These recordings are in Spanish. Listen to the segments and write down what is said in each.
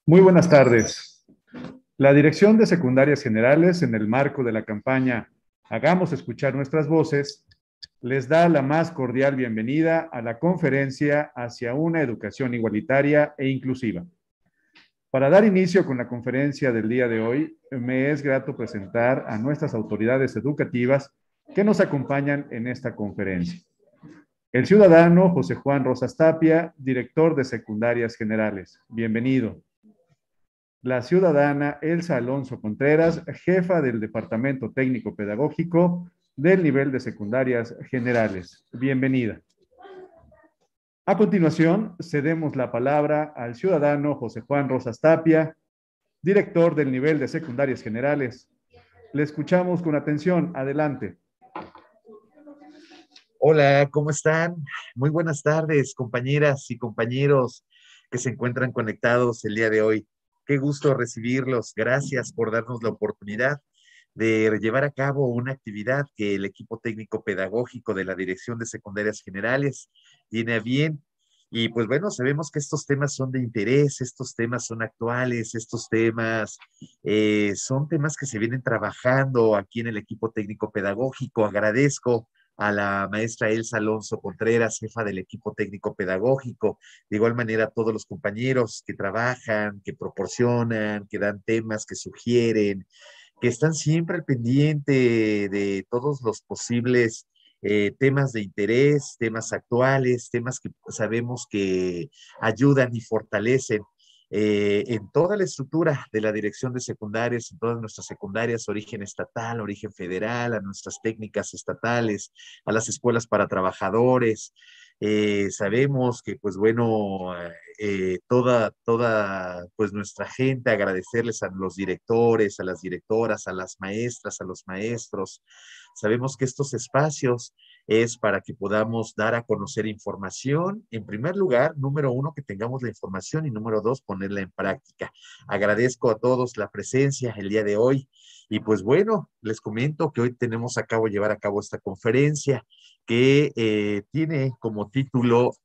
Muy buenas tardes. La Dirección de Secundarias Generales, en el marco de la campaña Hagamos escuchar nuestras voces, les da la más cordial bienvenida a la conferencia hacia una educación igualitaria e inclusiva. Para dar inicio con la conferencia del día de hoy, me es grato presentar a nuestras autoridades educativas que nos acompañan en esta conferencia. El ciudadano José Juan Rosas Tapia, director de Secundarias Generales. Bienvenido. La ciudadana Elsa Alonso Contreras, jefa del Departamento Técnico Pedagógico del nivel de secundarias generales. Bienvenida. A continuación, cedemos la palabra al ciudadano José Juan Rosas Tapia, director del nivel de secundarias generales. Le escuchamos con atención. Adelante. Hola, ¿cómo están? Muy buenas tardes, compañeras y compañeros que se encuentran conectados el día de hoy. Qué gusto recibirlos. Gracias por darnos la oportunidad de llevar a cabo una actividad que el equipo técnico pedagógico de la Dirección de Secundarias Generales tiene a bien. Y pues bueno, sabemos que estos temas son de interés, estos temas son actuales, estos temas son temas que se vienen trabajando aquí en el equipo técnico pedagógico. Agradezco a la maestra Elsa Alonso Contreras, jefa del equipo técnico pedagógico, de igual manera a todos los compañeros que trabajan, que proporcionan, que dan temas, que sugieren, que están siempre al pendiente de todos los posibles temas de interés, temas actuales, temas que sabemos que ayudan y fortalecen en toda la estructura de la dirección de secundarias, en todas nuestras secundarias, origen estatal, origen federal, a nuestras técnicas estatales, a las escuelas para trabajadores. Sabemos que, pues bueno, pues nuestra gente, agradecerles a los directores, a las directoras, a las maestras, a los maestros. Sabemos que estos espacios es para que podamos dar a conocer información. En primer lugar, número uno, que tengamos la información y número dos, ponerla en práctica. Agradezco a todos la presencia el día de hoy y pues bueno, les comento que hoy tenemos llevar a cabo esta conferencia que tiene como título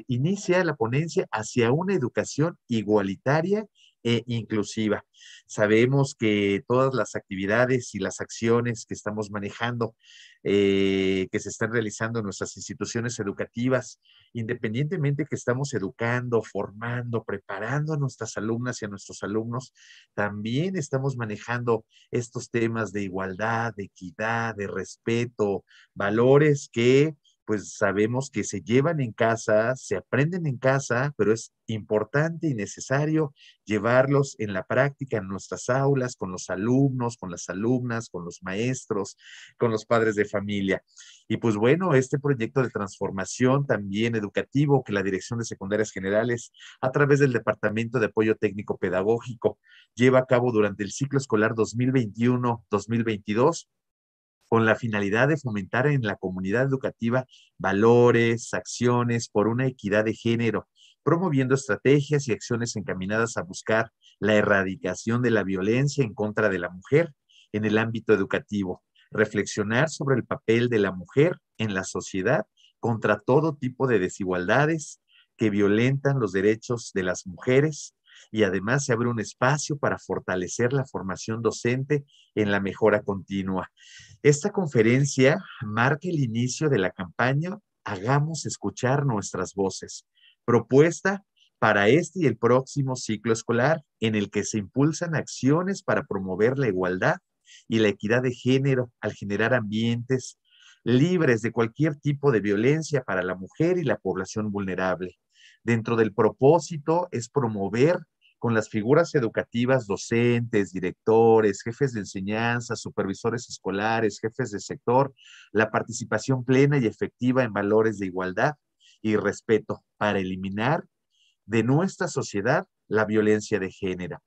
inicia la ponencia hacia una educación igualitaria e inclusiva. Sabemos que todas las actividades y las acciones que estamos manejando, que se están realizando en nuestras instituciones educativas, independientemente que estamos educando, formando, preparando a nuestras alumnas y a nuestros alumnos, también estamos manejando estos temas de igualdad, de equidad, de respeto, valores que pues sabemos que se llevan en casa, se aprenden en casa, pero es importante y necesario llevarlos en la práctica en nuestras aulas, con los alumnos, con las alumnas, con los maestros, con los padres de familia. Y pues bueno, este proyecto de transformación también educativo que la Dirección de Secundarias Generales, a través del Departamento de Apoyo Técnico Pedagógico, lleva a cabo durante el ciclo escolar 2021-2022, con la finalidad de fomentar en la comunidad educativa valores, acciones por una equidad de género, promoviendo estrategias y acciones encaminadas a buscar la erradicación de la violencia en contra de la mujer en el ámbito educativo, reflexionar sobre el papel de la mujer en la sociedad contra todo tipo de desigualdades que violentan los derechos de las mujeres, y además se abre un espacio para fortalecer la formación docente en la mejora continua. Esta conferencia marca el inicio de la campaña Hagamos escuchar nuestras voces, propuesta para este y el próximo ciclo escolar, en el que se impulsan acciones para promover la igualdad y la equidad de género al generar ambientes libres de cualquier tipo de violencia para la mujer y la población vulnerable. Dentro del propósito es promover con las figuras educativas, docentes, directores, jefes de enseñanza, supervisores escolares, jefes de sector, la participación plena y efectiva en valores de igualdad y respeto para eliminar de nuestra sociedad la violencia de género.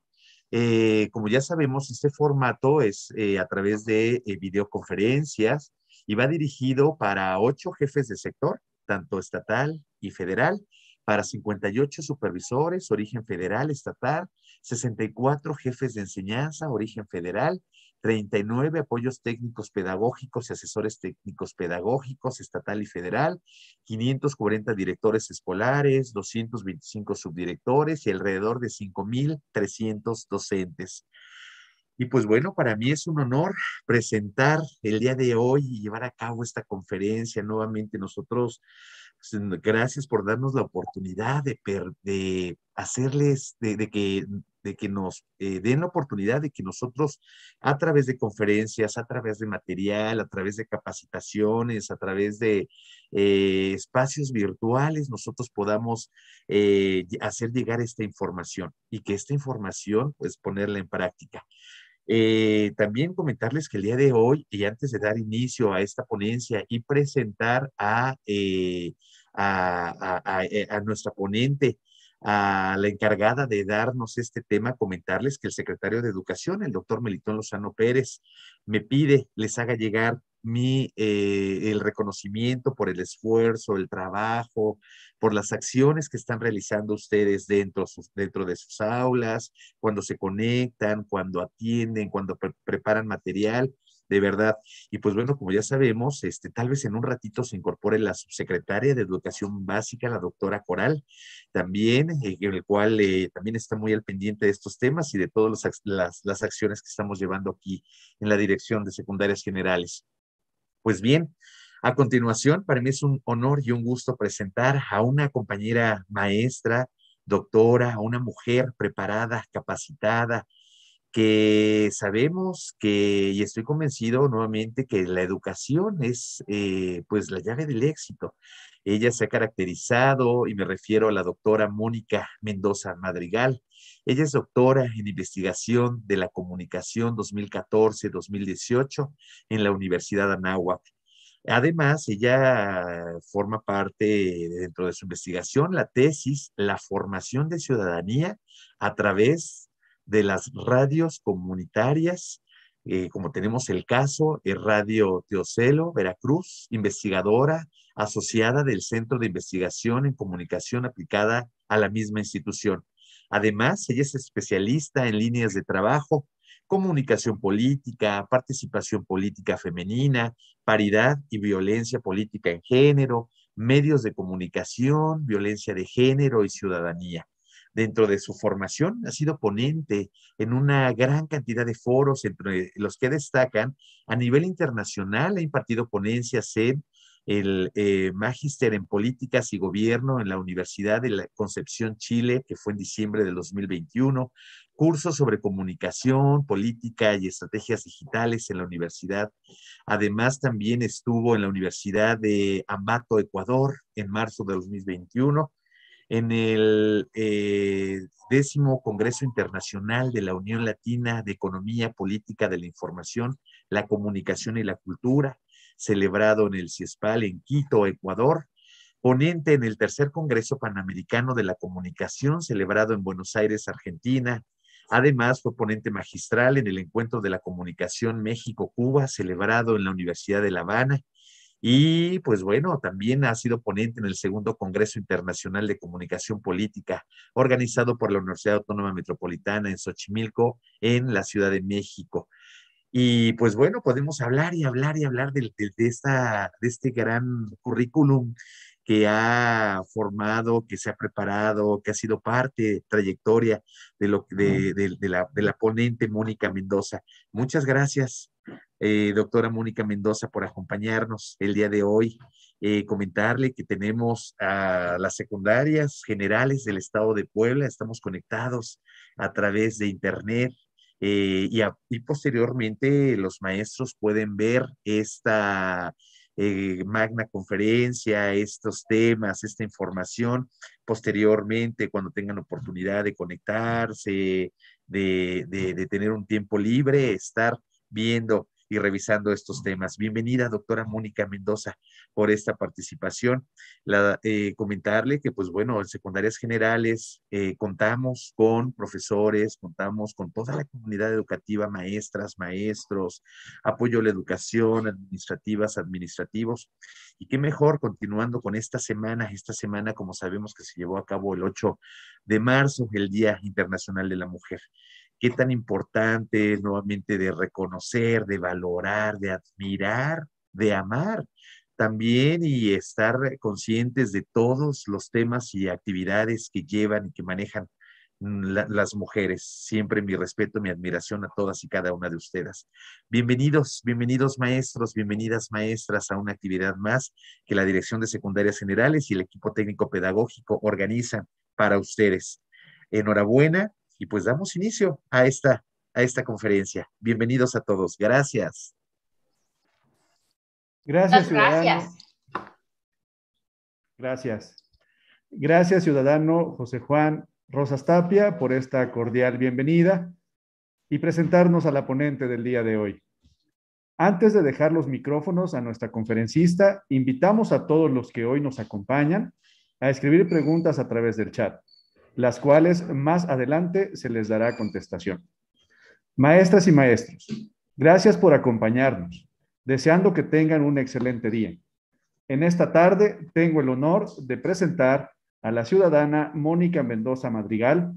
Como ya sabemos, este formato es a través de videoconferencias y va dirigido para 8 jefes de sector, tanto estatal y federal, para 58 supervisores, origen federal, estatal, 64 jefes de enseñanza, origen federal, 39 apoyos técnicos pedagógicos y asesores técnicos pedagógicos estatal y federal, 540 directores escolares, 225 subdirectores y alrededor de 5,300 docentes. Y pues bueno, para mí es un honor presentar el día de hoy y llevar a cabo esta conferencia. Nuevamente nosotros, pues, gracias por darnos la oportunidad de hacerles, de que nos den la oportunidad de que nosotros a través de conferencias, a través de material, a través de capacitaciones, a través de espacios virtuales, nosotros podamos hacer llegar esta información y que esta información, pues ponerla en práctica. También comentarles que el día de hoy, y antes de dar inicio a esta ponencia y presentar a nuestra ponente, a la encargada de darnos este tema, comentarles que el secretario de Educación, el doctor Melitón Lozano Pérez, me pide les haga llegar el reconocimiento por el esfuerzo, el trabajo, por las acciones que están realizando ustedes dentro de sus aulas, cuando se conectan, cuando atienden, cuando preparan material, de verdad. Y pues bueno, como ya sabemos, tal vez en un ratito se incorpore la subsecretaria de Educación Básica, la doctora Coral, también, en el cual también está muy al pendiente de estos temas y de todas las acciones que estamos llevando aquí en la Dirección de Secundarias Generales. Pues bien, a continuación, para mí es un honor y un gusto presentar a una compañera maestra, doctora, a una mujer preparada, capacitada, que sabemos que, y estoy convencido nuevamente, que la educación es pues la llave del éxito. Ella se ha caracterizado, y me refiero a la doctora Mónica Mendoza Madrigal. Ella es doctora en investigación de la comunicación 2014-2018 en la Universidad Anáhuac. Además, ella forma parte dentro de su investigación, la tesis, la formación de ciudadanía a través de las radios comunitarias, como tenemos el caso de Radio Teocelo, Veracruz, investigadora asociada del Centro de Investigación en Comunicación aplicada a la misma institución. Además, ella es especialista en líneas de trabajo, comunicación política, participación política femenina, paridad y violencia política en género, medios de comunicación, violencia de género y ciudadanía. Dentro de su formación ha sido ponente en una gran cantidad de foros, entre los que destacan a nivel internacional. Ha impartido ponencias en el Magíster en Políticas y Gobierno en la Universidad de la Concepción, Chile, que fue en diciembre del 2021, cursos sobre comunicación, política y estrategias digitales en la universidad. Además, también estuvo en la Universidad de Ambato, Ecuador, en marzo de 2021, en el 10º Congreso Internacional de la Unión Latina de Economía Política de la Información, la Comunicación y la Cultura, celebrado en el CIESPAL en Quito, Ecuador. Ponente en el 3er Congreso Panamericano de la Comunicación, celebrado en Buenos Aires, Argentina. Además, fue ponente magistral en el Encuentro de la Comunicación México-Cuba, celebrado en la Universidad de La Habana. Y pues bueno, también ha sido ponente en el 2º Congreso Internacional de Comunicación Política, organizado por la Universidad Autónoma Metropolitana en Xochimilco, en la Ciudad de México. Y pues bueno, podemos hablar y hablar y hablar de este gran currículum que ha formado, que se ha preparado, que ha sido parte, trayectoria de la ponente Mónica Mendoza. Muchas gracias, doctora Mónica Mendoza, por acompañarnos el día de hoy. Comentarle que tenemos a las secundarias generales del estado de Puebla, estamos conectados a través de internet. Y posteriormente los maestros pueden ver esta magna conferencia, estos temas, esta información posteriormente cuando tengan oportunidad de conectarse, de tener un tiempo libre, estar viendo y revisando estos temas. Bienvenida, doctora Mónica Mendoza, por esta participación. Comentarle que, pues bueno, en secundarias generales contamos con profesores, contamos con toda la comunidad educativa, maestras, maestros, apoyo a la educación, administrativos. Y qué mejor continuando con esta semana, como sabemos que se llevó a cabo el 8 de marzo, el Día Internacional de la Mujer. qué tan importante es nuevamente de reconocer, de valorar, de admirar, de amar también y estar conscientes de todos los temas y actividades que llevan y que manejan las mujeres. Siempre mi respeto, mi admiración a todas y cada una de ustedes. Bienvenidos, bienvenidos maestros, bienvenidas maestras a una actividad más que la Dirección de Secundarias Generales y el equipo técnico pedagógico organizan para ustedes. Enhorabuena y pues damos inicio a esta conferencia. Bienvenidos a todos. Gracias. Gracias, Muchas ciudadano. gracias. Gracias. Gracias, ciudadano José Juan Rosas Tapia, por esta cordial bienvenida y presentarnos a la ponente del día de hoy. Antes de dejar los micrófonos a nuestra conferencista, invitamos a todos los que hoy nos acompañan a escribir preguntas a través del chat, las cuales más adelante se les dará contestación. Maestras y maestros, gracias por acompañarnos, deseando que tengan un excelente día. En esta tarde tengo el honor de presentar a la ciudadana Mónica Mendoza Madrigal,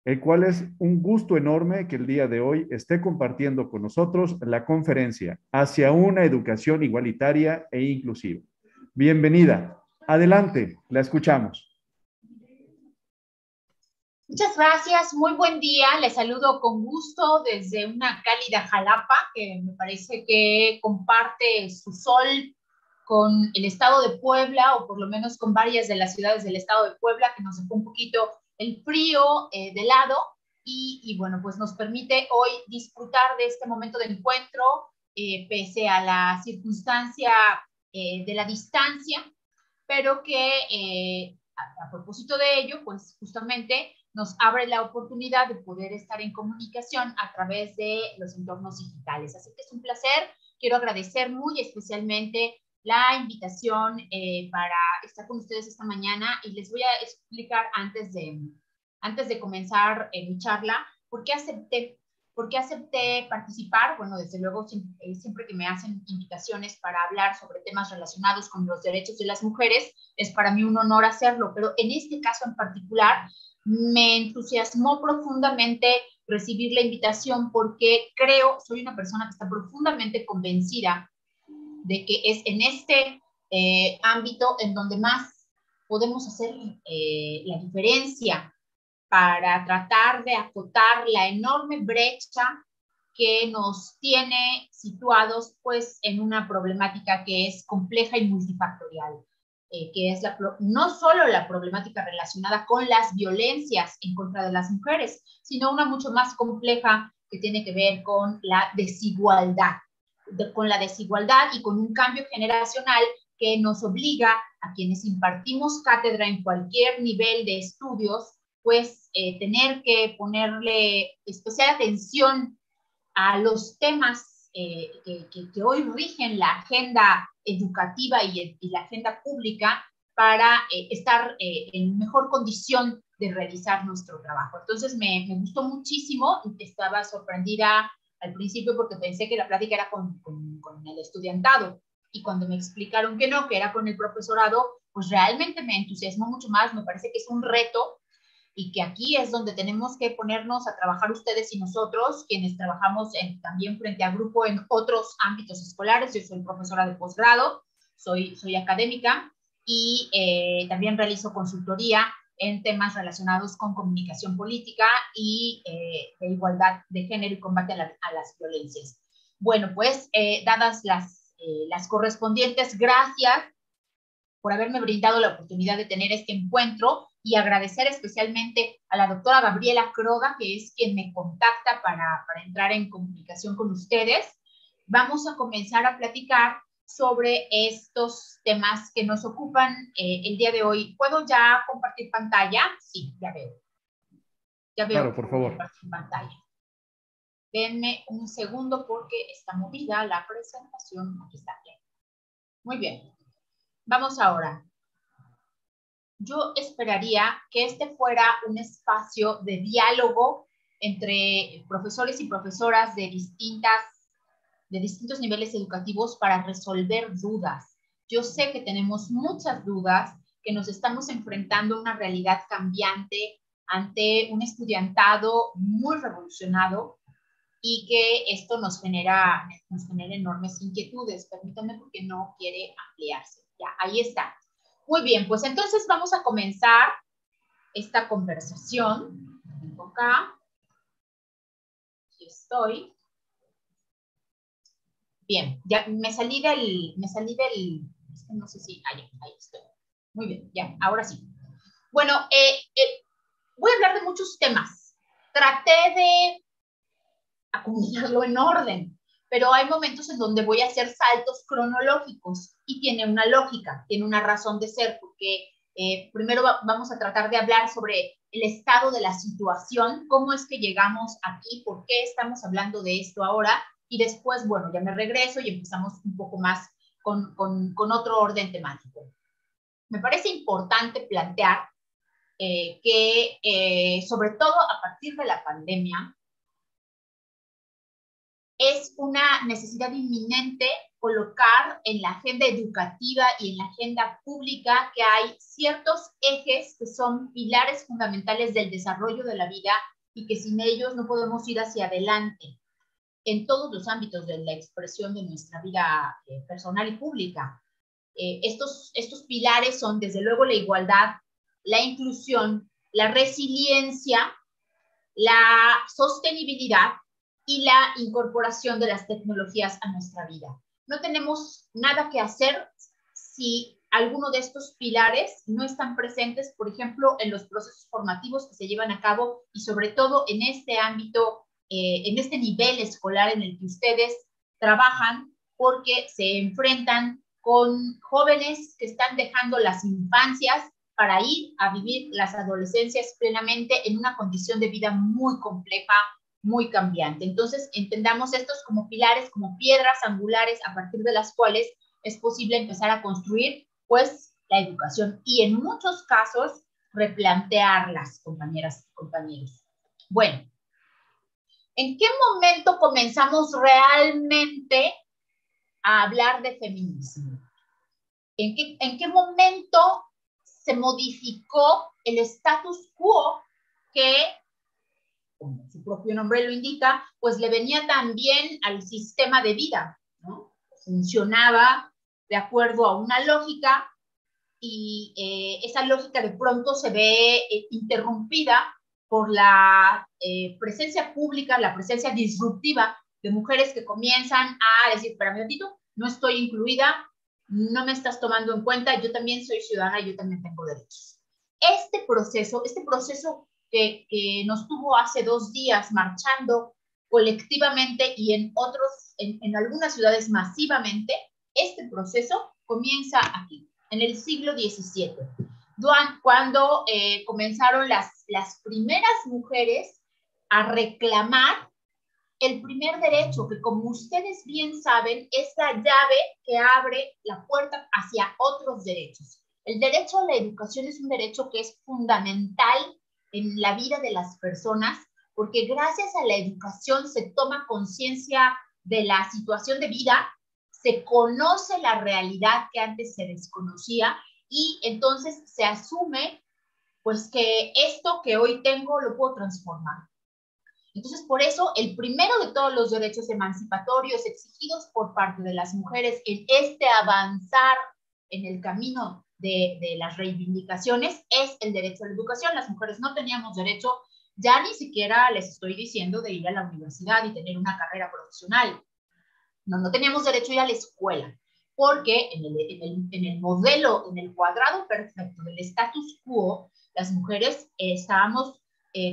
el cual es un gusto enorme que el día de hoy esté compartiendo con nosotros la conferencia Hacia una educación igualitaria e inclusiva. Bienvenida. Adelante, la escuchamos. Muchas gracias, muy buen día. Les saludo con gusto desde una cálida Jalapa, que me parece que comparte su sol con el estado de Puebla, o por lo menos con varias de las ciudades del estado de Puebla, que nos dejó un poquito el frío de lado, y bueno, pues nos permite hoy disfrutar de este momento de encuentro, pese a la circunstancia de la distancia, pero que a propósito de ello, pues justamente nos abre la oportunidad de poder estar en comunicación a través de los entornos digitales. Así que es un placer. Quiero agradecer muy especialmente la invitación para estar con ustedes esta mañana, y les voy a explicar antes de comenzar mi charla por qué acepté participar. Bueno, desde luego siempre que me hacen invitaciones para hablar sobre temas relacionados con los derechos de las mujeres, es para mí un honor hacerlo, pero en este caso en particular me entusiasmó profundamente recibir la invitación, porque soy una persona que está profundamente convencida de que es en este ámbito en donde más podemos hacer la diferencia para tratar de acotar la enorme brecha que nos tiene situados pues en una problemática que es compleja y multifactorial, que es no solo la problemática relacionada con las violencias en contra de las mujeres, sino una mucho más compleja que tiene que ver con la desigualdad, y con un cambio generacional que nos obliga a quienes impartimos cátedra en cualquier nivel de estudios, pues tener que ponerle especial atención a los temas que hoy rigen la agenda educativa y la agenda pública para estar en mejor condición de realizar nuestro trabajo. Entonces me gustó muchísimo, estaba sorprendida al principio porque pensé que la plática era con el estudiantado, y cuando me explicaron que no, que era con el profesorado, pues realmente me entusiasmó mucho más. Me parece que es un reto, y que aquí es donde tenemos que ponernos a trabajar ustedes y nosotros, quienes trabajamos también frente a grupo en otros ámbitos escolares. Yo soy profesora de posgrado, soy académica, y también realizo consultoría en temas relacionados con comunicación política y de igualdad de género y combate a las violencias. Bueno, pues dadas las correspondientes gracias por haberme brindado la oportunidad de tener este encuentro, y agradecer especialmente a la doctora Gabriela Croda, que es quien me contacta para entrar en comunicación con ustedes. Vamos a comenzar a platicar sobre estos temas que nos ocupan el día de hoy. ¿Puedo ya compartir pantalla? Sí, ya veo. Ya veo. Claro, por favor. Compartir pantalla. Denme un segundo porque está movida la presentación. Aquí está. Muy bien. Vamos ahora. Yo esperaría que este fuera un espacio de diálogo entre profesores y profesoras de distintos niveles educativos para resolver dudas. Yo sé que tenemos muchas dudas, que nos estamos enfrentando a una realidad cambiante, ante un estudiantado muy revolucionado y que esto nos genera enormes inquietudes. Permítanme porque no quiere ampliarse. Ya, ahí está. Muy bien, pues entonces vamos a comenzar esta conversación. Vengo acá. Aquí estoy. Bien, ya me salí del, no sé si, ahí estoy. Muy bien, ya, ahora sí. Bueno, voy a hablar de muchos temas. Traté de acomodarlo en orden, pero hay momentos en donde voy a hacer saltos cronológicos y tiene una lógica, tiene una razón de ser, porque primero vamos a tratar de hablar sobre el estado de la situación, cómo es que llegamos aquí, por qué estamos hablando de esto ahora, y después, bueno, ya me regreso y empezamos un poco más con otro orden temático. Me parece importante plantear que sobre todo a partir de la pandemia, es una necesidad inminente colocar en la agenda educativa y en la agenda pública que hay ciertos ejes que son pilares fundamentales del desarrollo de la vida y que sin ellos no podemos ir hacia adelante en todos los ámbitos de la expresión de nuestra vida personal y pública. Estos pilares son, desde luego, la igualdad, la inclusión, la resiliencia, la sostenibilidad y la incorporación de las tecnologías a nuestra vida. No tenemos nada que hacer si alguno de estos pilares no están presentes, por ejemplo, en los procesos formativos que se llevan a cabo y sobre todo en este ámbito, en este nivel escolar en el que ustedes trabajan, porque se enfrentan con jóvenes que están dejando las infancias para ir a vivir las adolescencias plenamente en una condición de vida muy compleja, muy cambiante. Entonces, entendamos estos como pilares, como piedras angulares a partir de las cuales es posible empezar a construir, pues, la educación y en muchos casos replantearlas, compañeras y compañeros. Bueno, ¿en qué momento comenzamos realmente a hablar de feminismo? ¿En qué momento se modificó el status quo que, como su propio nombre lo indica, pues le venía también al sistema de vida, ¿no? Funcionaba de acuerdo a una lógica y esa lógica de pronto se ve interrumpida por la presencia pública, la presencia disruptiva de mujeres que comienzan a decir, espérame un ratito, no estoy incluida, no me estás tomando en cuenta, yo también soy ciudadana y yo también tengo derechos. Este proceso que nos tuvo hace 2 días marchando colectivamente y en algunas ciudades masivamente, este proceso comienza aquí, en el siglo XVII, cuando comenzaron las primeras mujeres a reclamar el primer derecho, que como ustedes bien saben, es la llave que abre la puerta hacia otros derechos. El derecho a la educación es un derecho que es fundamental en la vida de las personas, porque gracias a la educación se toma conciencia de la situación de vida, se conoce la realidad que antes se desconocía y entonces se asume pues que esto que hoy tengo lo puedo transformar. Entonces, por eso, el primero de todos los derechos emancipatorios exigidos por parte de las mujeres en este avanzar en el camino de las reivindicaciones es el derecho a la educación. Las mujeres no teníamos derecho, ya ni siquiera les estoy diciendo de ir a la universidad y tener una carrera profesional. No teníamos derecho a ir a la escuela, porque en el modelo, en el cuadrado perfecto del status quo, las mujeres estábamos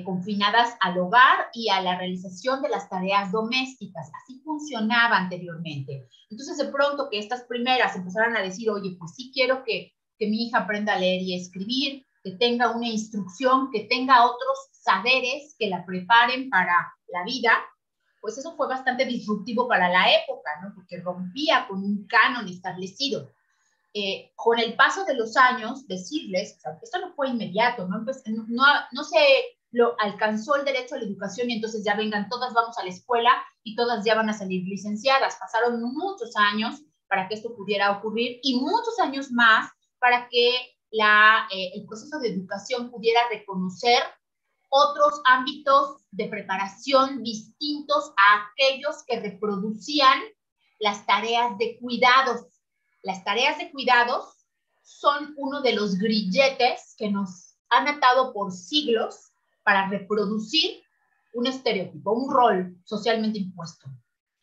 confinadas al hogar y a la realización de las tareas domésticas. Así funcionaba anteriormente. Entonces, de pronto que estas primeras empezaran a decir, oye, pues sí quiero que mi hija aprenda a leer y escribir, que tenga una instrucción, que tenga otros saberes que la preparen para la vida, pues eso fue bastante disruptivo para la época, ¿no? Porque rompía con un canon establecido. Con el paso de los años, decirles, o sea, esto no fue inmediato, no se lo alcanzó el derecho a la educación y entonces ya vengan, todas vamos a la escuela y todas ya van a salir licenciadas. Pasaron muchos años para que esto pudiera ocurrir y muchos años más para que el proceso de educación pudiera reconocer otros ámbitos de preparación distintos a aquellos que reproducían las tareas de cuidados. Las tareas de cuidados son uno de los grilletes que nos han atado por siglos para reproducir un estereotipo, un rol socialmente impuesto.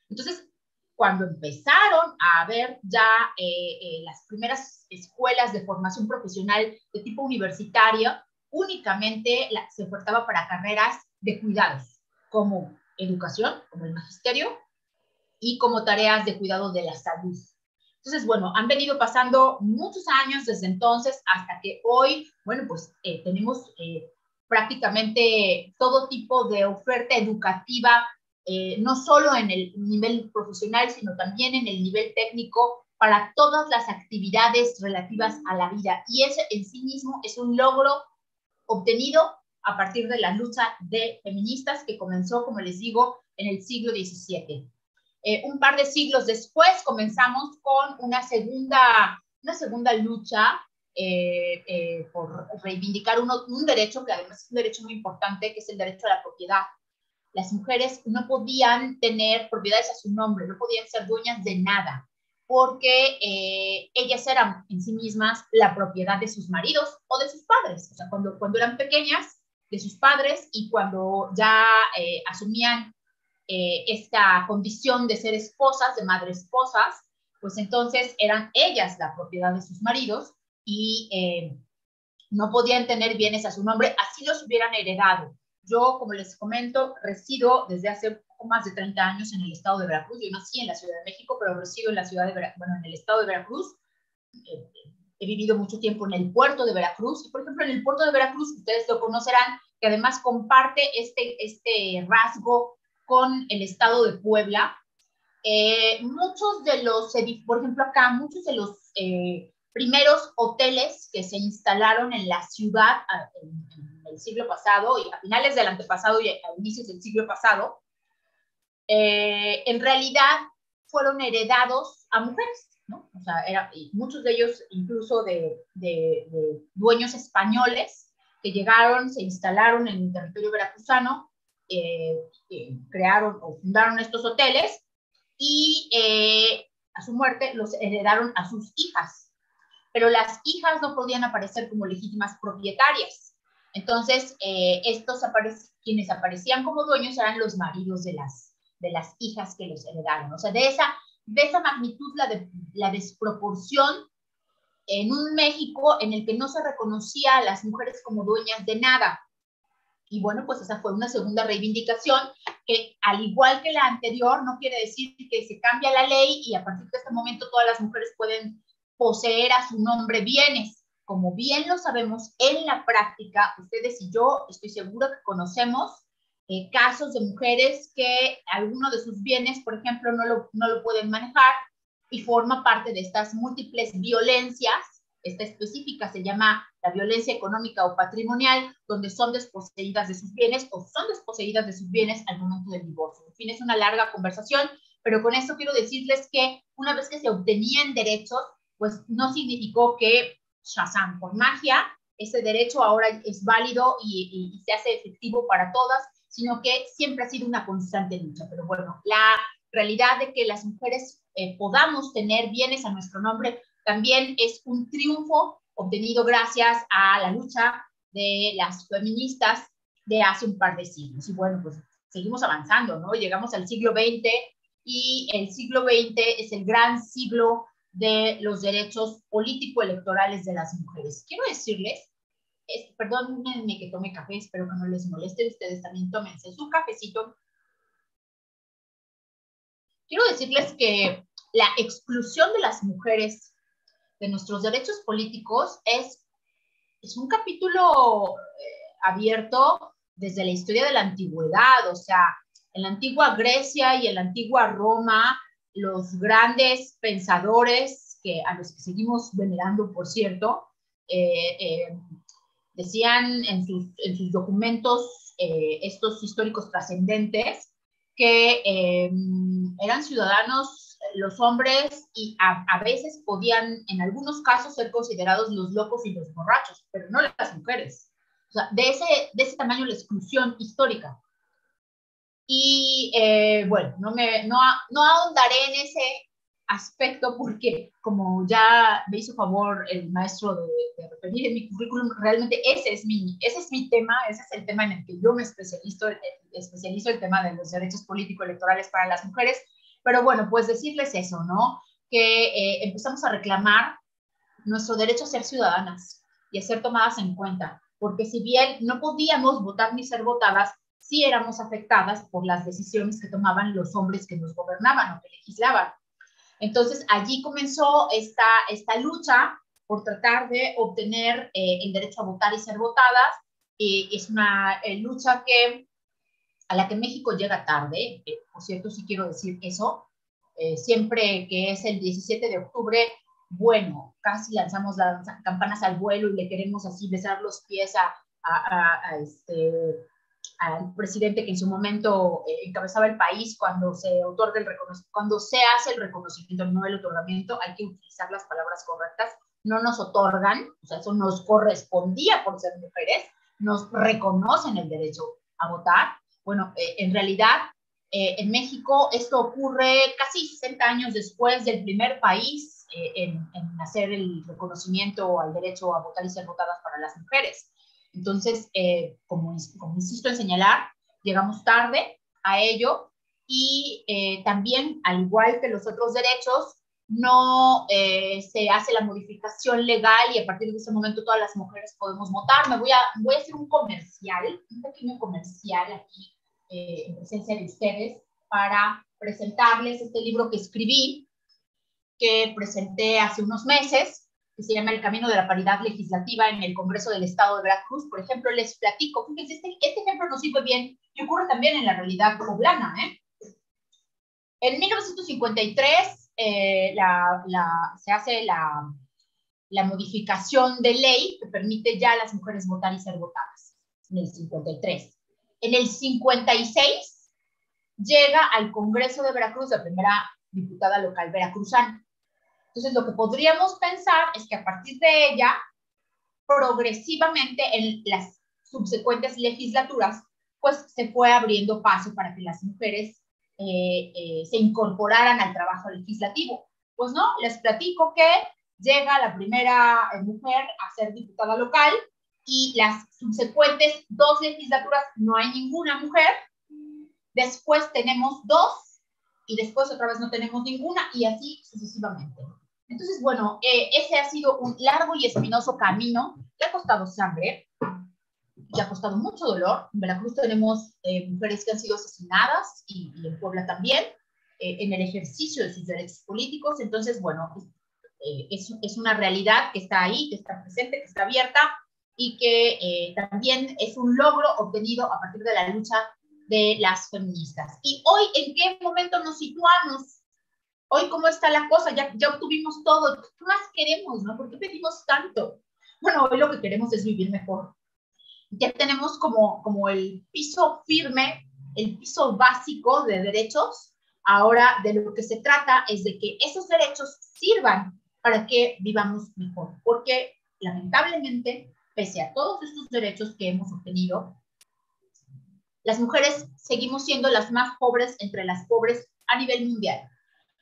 Entonces, cuando empezaron a haber ya las primeras escuelas de formación profesional de tipo universitario, únicamente se ofertaba para carreras de cuidados, como educación, como el magisterio, y como tareas de cuidado de la salud. Entonces, bueno, han venido pasando muchos años desde entonces hasta que hoy, bueno, pues tenemos prácticamente todo tipo de oferta educativa, no solo en el nivel profesional, sino también en el nivel técnico, para todas las actividades relativas a la vida. Y ese en sí mismo es un logro obtenido a partir de la lucha de feministas que comenzó, como les digo, en el siglo XVII. Un par de siglos después comenzamos con una segunda lucha por reivindicar un derecho que además es un derecho muy importante, que es el derecho a la propiedad. Las mujeres no podían tener propiedades a su nombre, no podían ser dueñas de nada, porque ellas eran en sí mismas la propiedad de sus maridos o de sus padres. O sea, cuando eran pequeñas, de sus padres, y cuando ya asumían esta condición de ser esposas, de madre esposas, pues entonces eran ellas la propiedad de sus maridos y no podían tener bienes a su nombre, así los hubieran heredado. Yo, como les comento, resido desde hace poco más de 30 años en el estado de Veracruz. Yo nací en la Ciudad de México, pero resido en la ciudad de en el estado de Veracruz. He vivido mucho tiempo en el puerto de Veracruz. Y, por ejemplo, en el puerto de Veracruz, ustedes lo conocerán, que además comparte este rasgo con el estado de Puebla. Muchos de los, por ejemplo acá, muchos de los primeros hoteles que se instalaron en la ciudad en el siglo pasado, y a finales del antepasado y a inicios del siglo pasado, en realidad fueron heredados a mujeres, ¿no? O sea, muchos de ellos incluso de dueños españoles que llegaron, se instalaron en el territorio veracruzano, crearon o fundaron estos hoteles y a su muerte los heredaron a sus hijas. Pero las hijas no podían aparecer como legítimas propietarias. Entonces, quienes aparecían como dueños eran los maridos de las hijas que los heredaron. O sea, de esa magnitud la desproporción en un México en el que no se reconocía a las mujeres como dueñas de nada. Y bueno, pues esa fue una segunda reivindicación que, al igual que la anterior, no quiere decir que se cambia la ley y a partir de este momento todas las mujeres pueden poseer a su nombre bienes. Como bien lo sabemos, en la práctica, ustedes y yo estoy seguro que conocemos casos de mujeres que alguno de sus bienes, por ejemplo, no lo pueden manejar y forma parte de estas múltiples violencias. Esta específica se llama la violencia económica o patrimonial, donde son desposeídas de sus bienes o son desposeídas de sus bienes al momento del divorcio. En fin, es una larga conversación, pero con esto quiero decirles que una vez que se obtenían derechos, pues no significó que, shazam, por magia, ese derecho ahora es válido y se hace efectivo para todas, sino que siempre ha sido una constante lucha. Pero bueno, la realidad de que las mujeres podamos tener bienes a nuestro nombre también es un triunfo obtenido gracias a la lucha de las feministas de hace un par de siglos. Y bueno, pues seguimos avanzando, ¿no? Llegamos al siglo XX y el siglo XX es el gran siglo de los derechos político-electorales de las mujeres. Quiero decirles, perdónenme que tome café, espero que no les moleste, ustedes también tómense su cafecito. Quiero decirles que la exclusión de las mujeres de nuestros derechos políticos es un capítulo abierto desde la historia de la antigüedad. O sea, en la antigua Grecia y en la antigua Roma, los grandes pensadores, a los que seguimos venerando, por cierto, decían en sus documentos, estos históricos trascendentes, que eran ciudadanos los hombres y a veces podían, en algunos casos, ser considerados los locos y los borrachos, pero no las mujeres. O sea, de ese tamaño la exclusión histórica. Y bueno, no ahondaré en ese aspecto porque como ya me hizo favor el maestro de referir en mi currículum, realmente ese es mi tema, ese es el tema en el que yo me especializo el tema de los derechos político-electorales para las mujeres. Pero bueno, pues decirles eso, ¿no? Que empezamos a reclamar nuestro derecho a ser ciudadanas y a ser tomadas en cuenta, porque si bien no podíamos votar ni ser votadas, sí éramos afectadas por las decisiones que tomaban los hombres que nos gobernaban o que legislaban. Entonces, allí comenzó esta lucha por tratar de obtener el derecho a votar y ser votadas. Es una lucha a la que México llega tarde. Por cierto, sí quiero decir eso. Siempre que es el 17 de octubre, bueno, casi lanzamos las campanas al vuelo y le queremos así besar los pies al presidente que en su momento encabezaba el país cuando se hace el reconocimiento, no el otorgamiento, hay que utilizar las palabras correctas, no nos otorgan, o sea, eso nos correspondía por ser mujeres, nos reconocen el derecho a votar. Bueno, en realidad, en México esto ocurre casi 60 años después del primer país en hacer el reconocimiento al derecho a votar y ser votadas para las mujeres. Entonces, como insisto en señalar, llegamos tarde a ello y también, al igual que los otros derechos, no se hace la modificación legal y a partir de ese momento todas las mujeres podemos votar. Voy a hacer un pequeño comercial aquí en presencia de ustedes para presentarles este libro que escribí, que presenté hace unos meses, que se llama El Camino de la Paridad Legislativa en el Congreso del Estado de Veracruz. Por ejemplo, les platico, fíjense, este ejemplo nos sirve bien y ocurre también en la realidad poblana. En 1953 se hace la modificación de ley que permite ya a las mujeres votar y ser votadas, en el 53. En el 56 llega al Congreso de Veracruz la primera diputada local veracruzana. Entonces, lo que podríamos pensar es que a partir de ella, progresivamente en las subsecuentes legislaturas, pues se fue abriendo paso para que las mujeres se incorporaran al trabajo legislativo. Pues no, les platico que llega la primera mujer a ser diputada local y las subsecuentes 2 legislaturas no hay ninguna mujer, después tenemos 2 y después otra vez no tenemos ninguna y así sucesivamente. Entonces, bueno, ese ha sido un largo y espinoso camino que ha costado sangre, que ha costado mucho dolor. En Veracruz tenemos mujeres que han sido asesinadas y en Puebla también, en el ejercicio de sus derechos políticos. Entonces, bueno, es una realidad que está ahí, que está presente, que está abierta y que también es un logro obtenido a partir de la lucha de las feministas. Y hoy, ¿en qué momento nos situamos? Hoy, ¿cómo está la cosa? Ya obtuvimos todo. ¿Qué más queremos, no? ¿Por qué pedimos tanto? Bueno, hoy lo que queremos es vivir mejor. Ya tenemos como el piso firme, el piso básico de derechos. Ahora, de lo que se trata es de que esos derechos sirvan para que vivamos mejor. Porque, lamentablemente, pese a todos estos derechos que hemos obtenido, las mujeres seguimos siendo las más pobres entre las pobres a nivel mundial.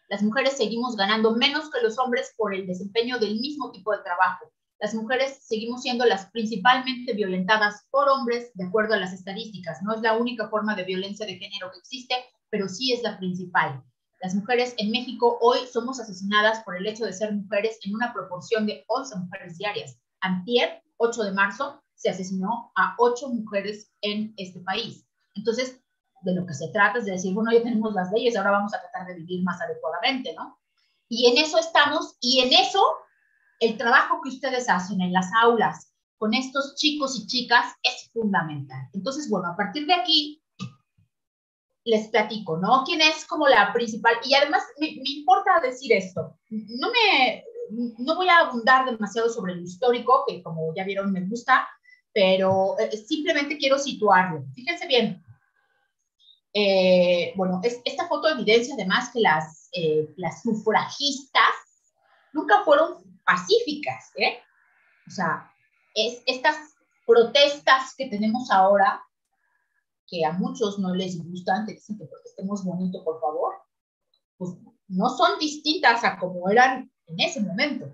Las mujeres seguimos ganando menos que los hombres por el desempeño del mismo tipo de trabajo. Las mujeres seguimos siendo las principalmente violentadas por hombres, de acuerdo a las estadísticas. No es la única forma de violencia de género que existe, pero sí es la principal. Las mujeres en México hoy somos asesinadas por el hecho de ser mujeres en una proporción de 11 mujeres diarias. Antier, 8 de marzo, se asesinó a 8 mujeres en este país. Entonces, de lo que se trata es de decir, bueno, ya tenemos las leyes, ahora vamos a tratar de vivir más adecuadamente, ¿no? Y en eso estamos, y en eso el trabajo que ustedes hacen en las aulas con estos chicos y chicas es fundamental. Entonces, bueno, a partir de aquí les platico, ¿no? ¿Quién es como la principal? Y además me importa decir esto, no voy a abundar demasiado sobre lo histórico, que como ya vieron me gusta, pero simplemente quiero situarlo. Fíjense bien. Bueno, esta foto evidencia además que las sufragistas nunca fueron pacíficas, ¿eh? O sea, estas protestas que tenemos ahora, que a muchos no les gustan, que dicen que protestemos bonito, por favor, pues no son distintas a como eran en ese momento.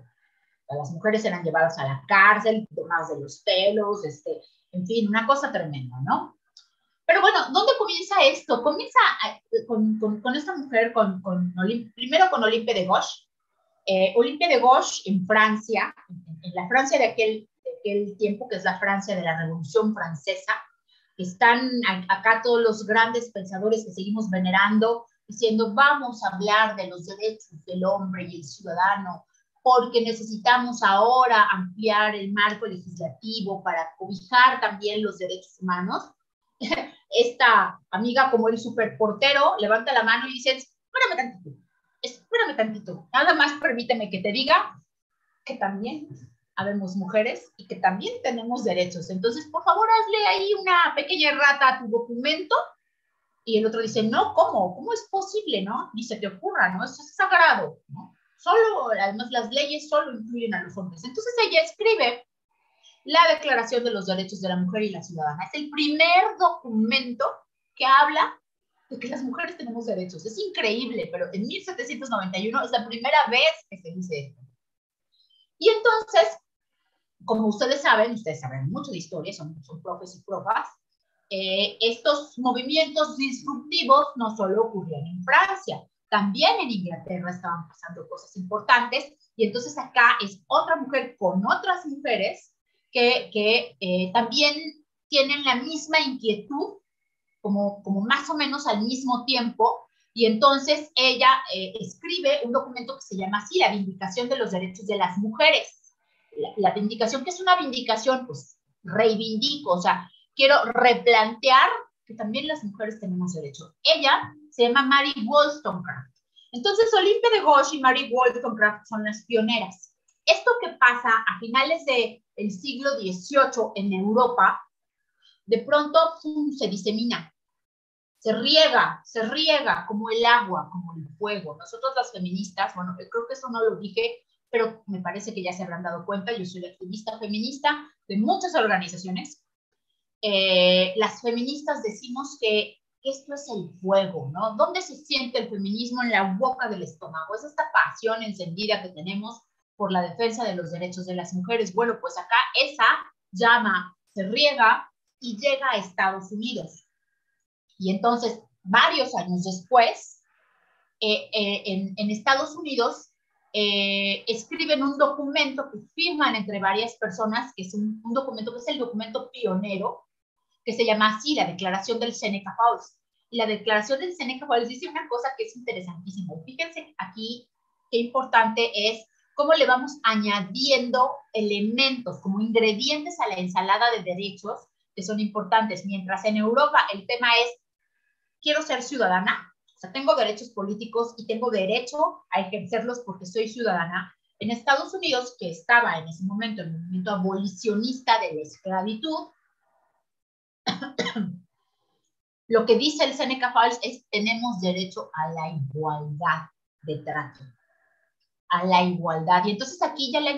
Las mujeres eran llevadas a la cárcel, tomadas de los pelos, en fin, una cosa tremenda, ¿no? Pero bueno, ¿dónde comienza esto? Comienza con esta mujer, primero con Olympe de Gouges. Olympe de Gouges en Francia, en la Francia de aquel tiempo, que es la Francia de la Revolución Francesa, están acá todos los grandes pensadores que seguimos venerando, diciendo, vamos a hablar de los derechos del hombre y el ciudadano, porque necesitamos ahora ampliar el marco legislativo para cobijar también los derechos humanos. Esta amiga, como el superportero, levanta la mano y dice, espérame tantito, nada más permíteme que te diga que también habemos mujeres y que también tenemos derechos. Entonces, por favor, hazle ahí una pequeña errata a tu documento. Y el otro dice, no, ¿cómo es posible, no? Ni se te ocurra, ¿no? Eso es sagrado, ¿no? Además, las leyes solo incluyen a los hombres. Entonces, ella escribe la Declaración de los Derechos de la Mujer y la Ciudadana. Es el primer documento que habla de que las mujeres tenemos derechos. Es increíble, pero en 1791 es la primera vez que se dice esto. Y entonces, como ustedes saben mucho de historia, son profes y profas, estos movimientos disruptivos no solo ocurrían en Francia, también en Inglaterra estaban pasando cosas importantes, y entonces acá es otra mujer con otras mujeres que también tienen la misma inquietud, como más o menos al mismo tiempo, y entonces ella escribe un documento que se llama así, la Vindicación de los Derechos de las Mujeres. La vindicación, que es una vindicación, pues reivindico, o sea, quiero replantear que también las mujeres tenemos derecho. Ella se llama Mary Wollstonecraft. Entonces, Olympe de Gouges y Mary Wollstonecraft son las pioneras. Esto que pasa a finales del siglo XVIII en Europa, de pronto se disemina, se riega como el agua, como el fuego. Nosotros las feministas, bueno, creo que eso no lo dije, pero me parece que ya se habrán dado cuenta, yo soy activista feminista de muchas organizaciones. Las feministas decimos que esto es el fuego, ¿no? ¿Dónde se siente el feminismo? En la boca del estómago. Es esta pasión encendida que tenemos por la defensa de los derechos de las mujeres. Bueno, pues acá esa llama se riega y llega a Estados Unidos. Y entonces, varios años después, en Estados Unidos, escriben un documento que firman entre varias personas, que es un documento que es el documento pionero, que se llama así, la Declaración del Seneca Falls. Y la Declaración del Seneca Falls dice una cosa que es interesantísima. Fíjense aquí qué importante es cómo le vamos añadiendo elementos como ingredientes a la ensalada de derechos que son importantes. Mientras en Europa el tema es, quiero ser ciudadana, o sea, tengo derechos políticos y tengo derecho a ejercerlos porque soy ciudadana. En Estados Unidos, que estaba en ese momento el movimiento abolicionista de la esclavitud, lo que dice el Seneca Falls es, tenemos derecho a la igualdad de trato, a la igualdad. Y entonces aquí ya le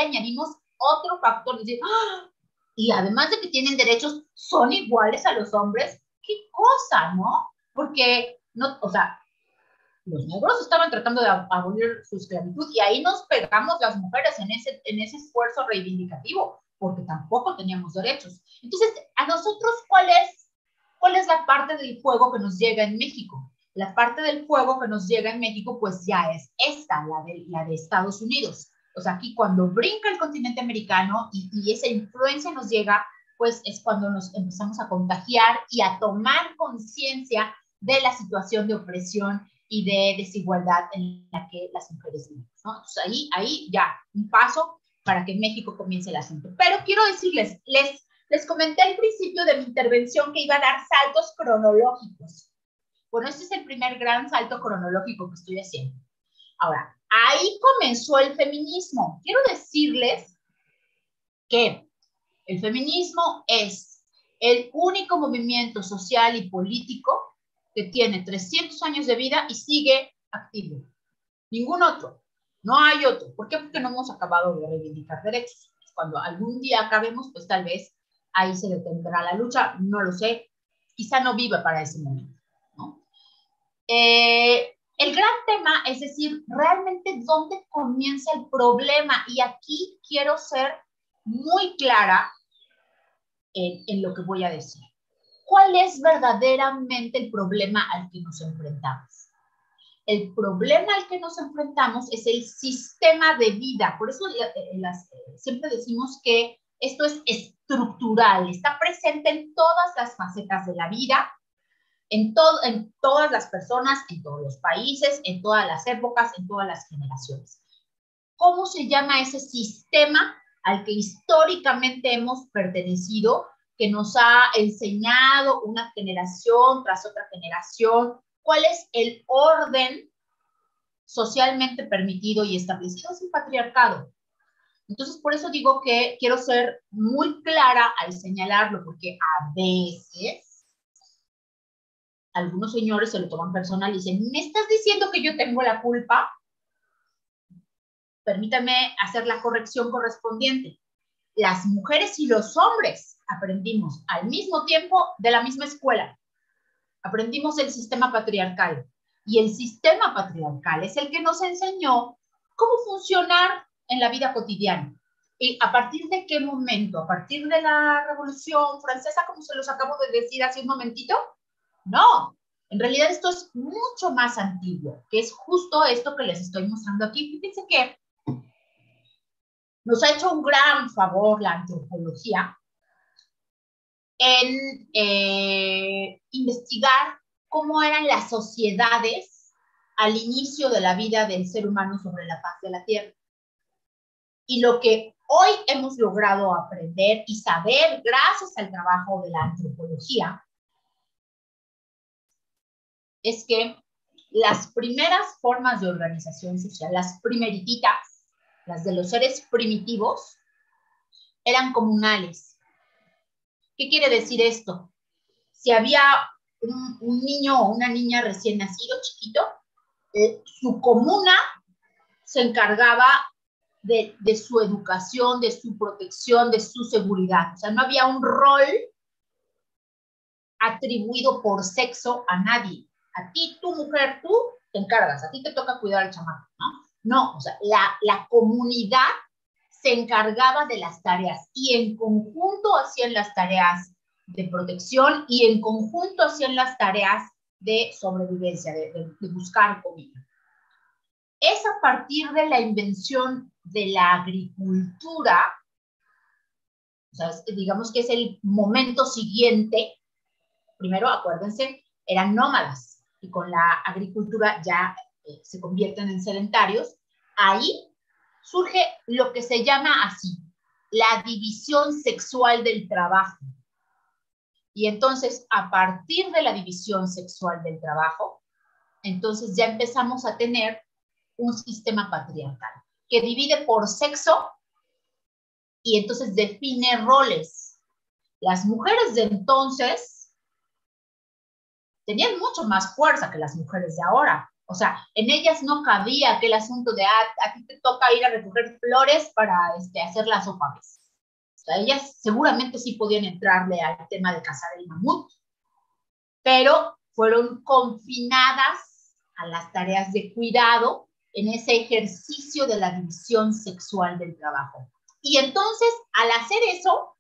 añadimos otro factor, decir, ¡ah! Y además de que tienen derechos, son iguales a los hombres. ¿Qué cosa, no? Porque, no, o sea, los negros estaban tratando de abolir su esclavitud y ahí nos pegamos las mujeres en ese esfuerzo reivindicativo, porque tampoco teníamos derechos. Entonces, a nosotros, ¿cuál es la parte del fuego que nos llega en México? La parte del fuego que nos llega en México, pues ya es esta, la de Estados Unidos. O sea, aquí cuando brinca el continente americano y esa influencia nos llega, pues es cuando nos empezamos a contagiar y a tomar conciencia de la situación de opresión y de desigualdad en la que las mujeres viven, ¿no? Entonces ahí ya, un paso para que en México comience el asunto. Pero quiero decirles, les comenté al principio de mi intervención que iba a dar saltos cronológicos. Bueno, este es el primer gran salto cronológico que estoy haciendo. Ahora, ahí comenzó el feminismo. Quiero decirles que el feminismo es el único movimiento social y político que tiene 300 años de vida y sigue activo. Ningún otro. No hay otro. ¿Por qué? Porque no hemos acabado de reivindicar derechos. Cuando algún día acabemos, pues tal vez ahí se detendrá la lucha, no lo sé, quizá no viva para ese momento, ¿no? El gran tema es decir, realmente dónde comienza el problema, y aquí quiero ser muy clara en lo que voy a decir. ¿Cuál es verdaderamente el problema al que nos enfrentamos? El problema al que nos enfrentamos es el sistema de vida. Por eso siempre decimos que esto es estructural, está presente en todas las facetas de la vida, en todas las personas, en todos los países, en todas las épocas, en todas las generaciones. ¿Cómo se llama ese sistema al que históricamente hemos pertenecido, que nos ha enseñado una generación tras otra generación? ¿Cuál es el orden socialmente permitido y establecido? Es el patriarcado. Entonces, por eso digo que quiero ser muy clara al señalarlo, porque a veces algunos señores se lo toman personal y dicen, ¿me estás diciendo que yo tengo la culpa? Permítame hacer la corrección correspondiente. Las mujeres y los hombres aprendimos al mismo tiempo de la misma escuela. Aprendimos el sistema patriarcal. Y el sistema patriarcal es el que nos enseñó cómo funcionar en la vida cotidiana. ¿Y a partir de qué momento? ¿A partir de la Revolución Francesa, como se los acabo de decir hace un momentito? No, en realidad esto es mucho más antiguo, que es justo esto que les estoy mostrando aquí. Fíjense que nos ha hecho un gran favor la antropología en investigar cómo eran las sociedades al inicio de la vida del ser humano sobre la faz de la Tierra. Y lo que hoy hemos logrado aprender y saber gracias al trabajo de la antropología es que las primeras formas de organización social, las primeritas, las de los seres primitivos, eran comunales. ¿Qué quiere decir esto? Si había un niño o una niña recién nacido, chiquito, su comuna se encargaba de su educación, de su protección, de su seguridad. O sea, no había un rol atribuido por sexo a nadie. A ti, tu mujer, tú te encargas, a ti te toca cuidar al chamaco, ¿no? No, o sea, la comunidad se encargaba de las tareas y en conjunto hacían las tareas de protección y en conjunto hacían las tareas de sobrevivencia, de buscar comida. Es a partir de la invención de la agricultura, o sea, digamos que es el momento siguiente. Primero, acuérdense, eran nómadas y con la agricultura ya se convierten en sedentarios. Ahí surge lo que se llama así, la división sexual del trabajo. Y entonces, a partir de la división sexual del trabajo, entonces ya empezamos a tener un sistema patriarcal que divide por sexo y entonces define roles. Las mujeres de entonces tenían mucho más fuerza que las mujeres de ahora. O sea, en ellas no cabía aquel asunto de, a ti te toca ir a recoger flores para hacer la sopa. O sea, ellas seguramente sí podían entrarle al tema de cazar el mamut, pero fueron confinadas a las tareas de cuidado en ese ejercicio de la división sexual del trabajo. Y entonces, al hacer eso,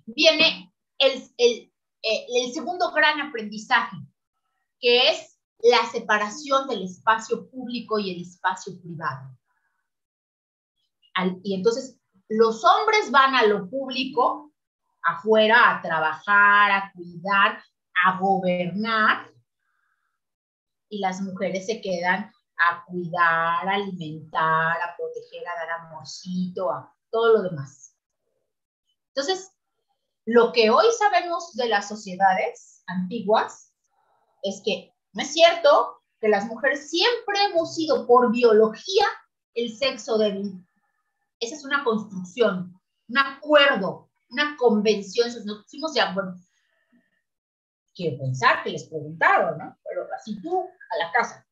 viene el segundo gran aprendizaje, que es la separación del espacio público y el espacio privado. Y entonces, los hombres van a lo público, afuera, a trabajar, a cuidar, a gobernar, y las mujeres se quedan a cuidar, a alimentar, a proteger, a dar amorcito, a todo lo demás. Entonces, lo que hoy sabemos de las sociedades antiguas es que no es cierto que las mujeres siempre hemos sido por biología el sexo débil. Esa es una construcción, un acuerdo, una convención. Nos pusimos de acuerdo. Quiero pensar que les preguntaron, ¿no? Pero así tú, a la casa.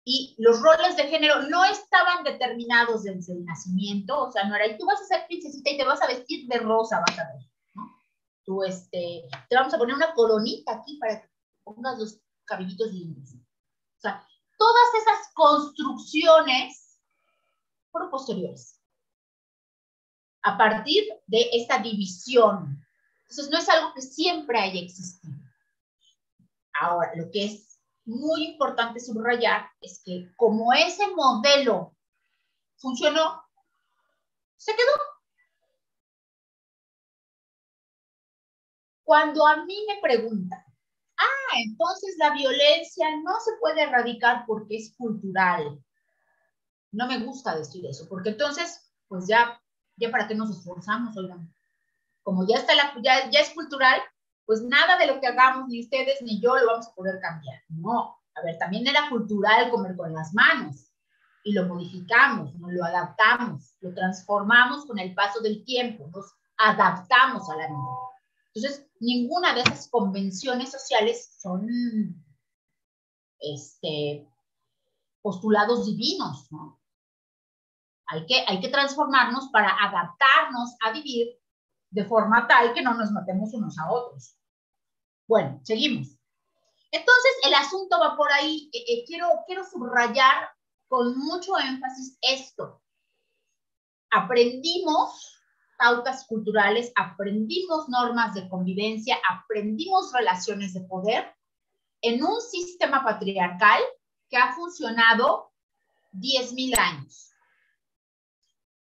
y los roles de género no estaban determinados desde el nacimiento, o sea, no era, y tú vas a ser princesita y te vas a vestir de rosa, vas a ver, ¿no? Tú, te vamos a poner una coronita aquí para que pongas los cabellitos lindos. O sea, todas esas construcciones fueron posteriores, a partir de esta división. Entonces, no es algo que siempre haya existido. Ahora, lo que es muy importante subrayar es que como ese modelo funcionó, se quedó. Cuando a mí me preguntan, entonces la violencia no se puede erradicar porque es cultural. No me gusta decir eso, porque entonces, pues ya para qué nos esforzamos, oigan. Como ya está ya es cultural, pues nada de lo que hagamos, ni ustedes ni yo, lo vamos a poder cambiar. No, a ver, también era cultural comer con las manos, y lo modificamos, nos lo adaptamos, lo transformamos con el paso del tiempo, nos adaptamos a la vida. Entonces, ninguna de esas convenciones sociales son postulados divinos, ¿no? Hay que transformarnos para adaptarnos a vivir de forma tal que no nos matemos unos a otros. Bueno, seguimos. Entonces, el asunto va por ahí. Quiero subrayar con mucho énfasis esto. Aprendimos pautas culturales, aprendimos normas de convivencia, aprendimos relaciones de poder en un sistema patriarcal que ha funcionado 10,000 años.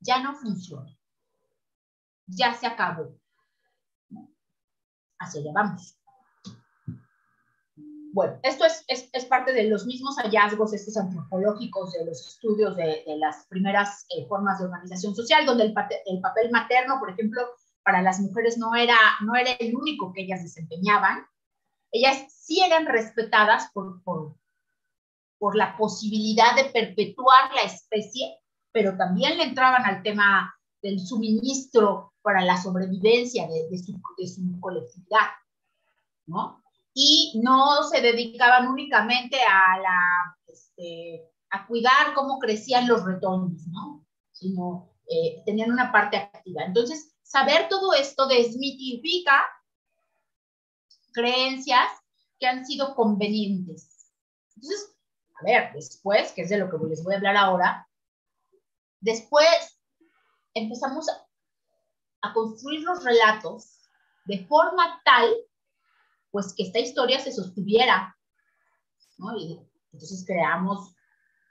Ya no funciona. Ya se acabó. Hacia allá vamos. Bueno, esto es parte de los mismos hallazgos estos antropológicos de los estudios de las primeras formas de organización social, donde el papel materno, por ejemplo, para las mujeres no era el único que ellas desempeñaban. Ellas sí eran respetadas por la posibilidad de perpetuar la especie, pero también le entraban al tema del suministro para la sobrevivencia de su colectividad, ¿no? Y no se dedicaban únicamente a cuidar cómo crecían los retoños, ¿no? Sino tenían una parte activa. Entonces, saber todo esto desmitifica creencias que han sido convenientes. Entonces, a ver, después, que es de lo que les voy a hablar ahora, después empezamos a construir los relatos de forma tal pues que esta historia se sostuviera, ¿no? Y entonces creamos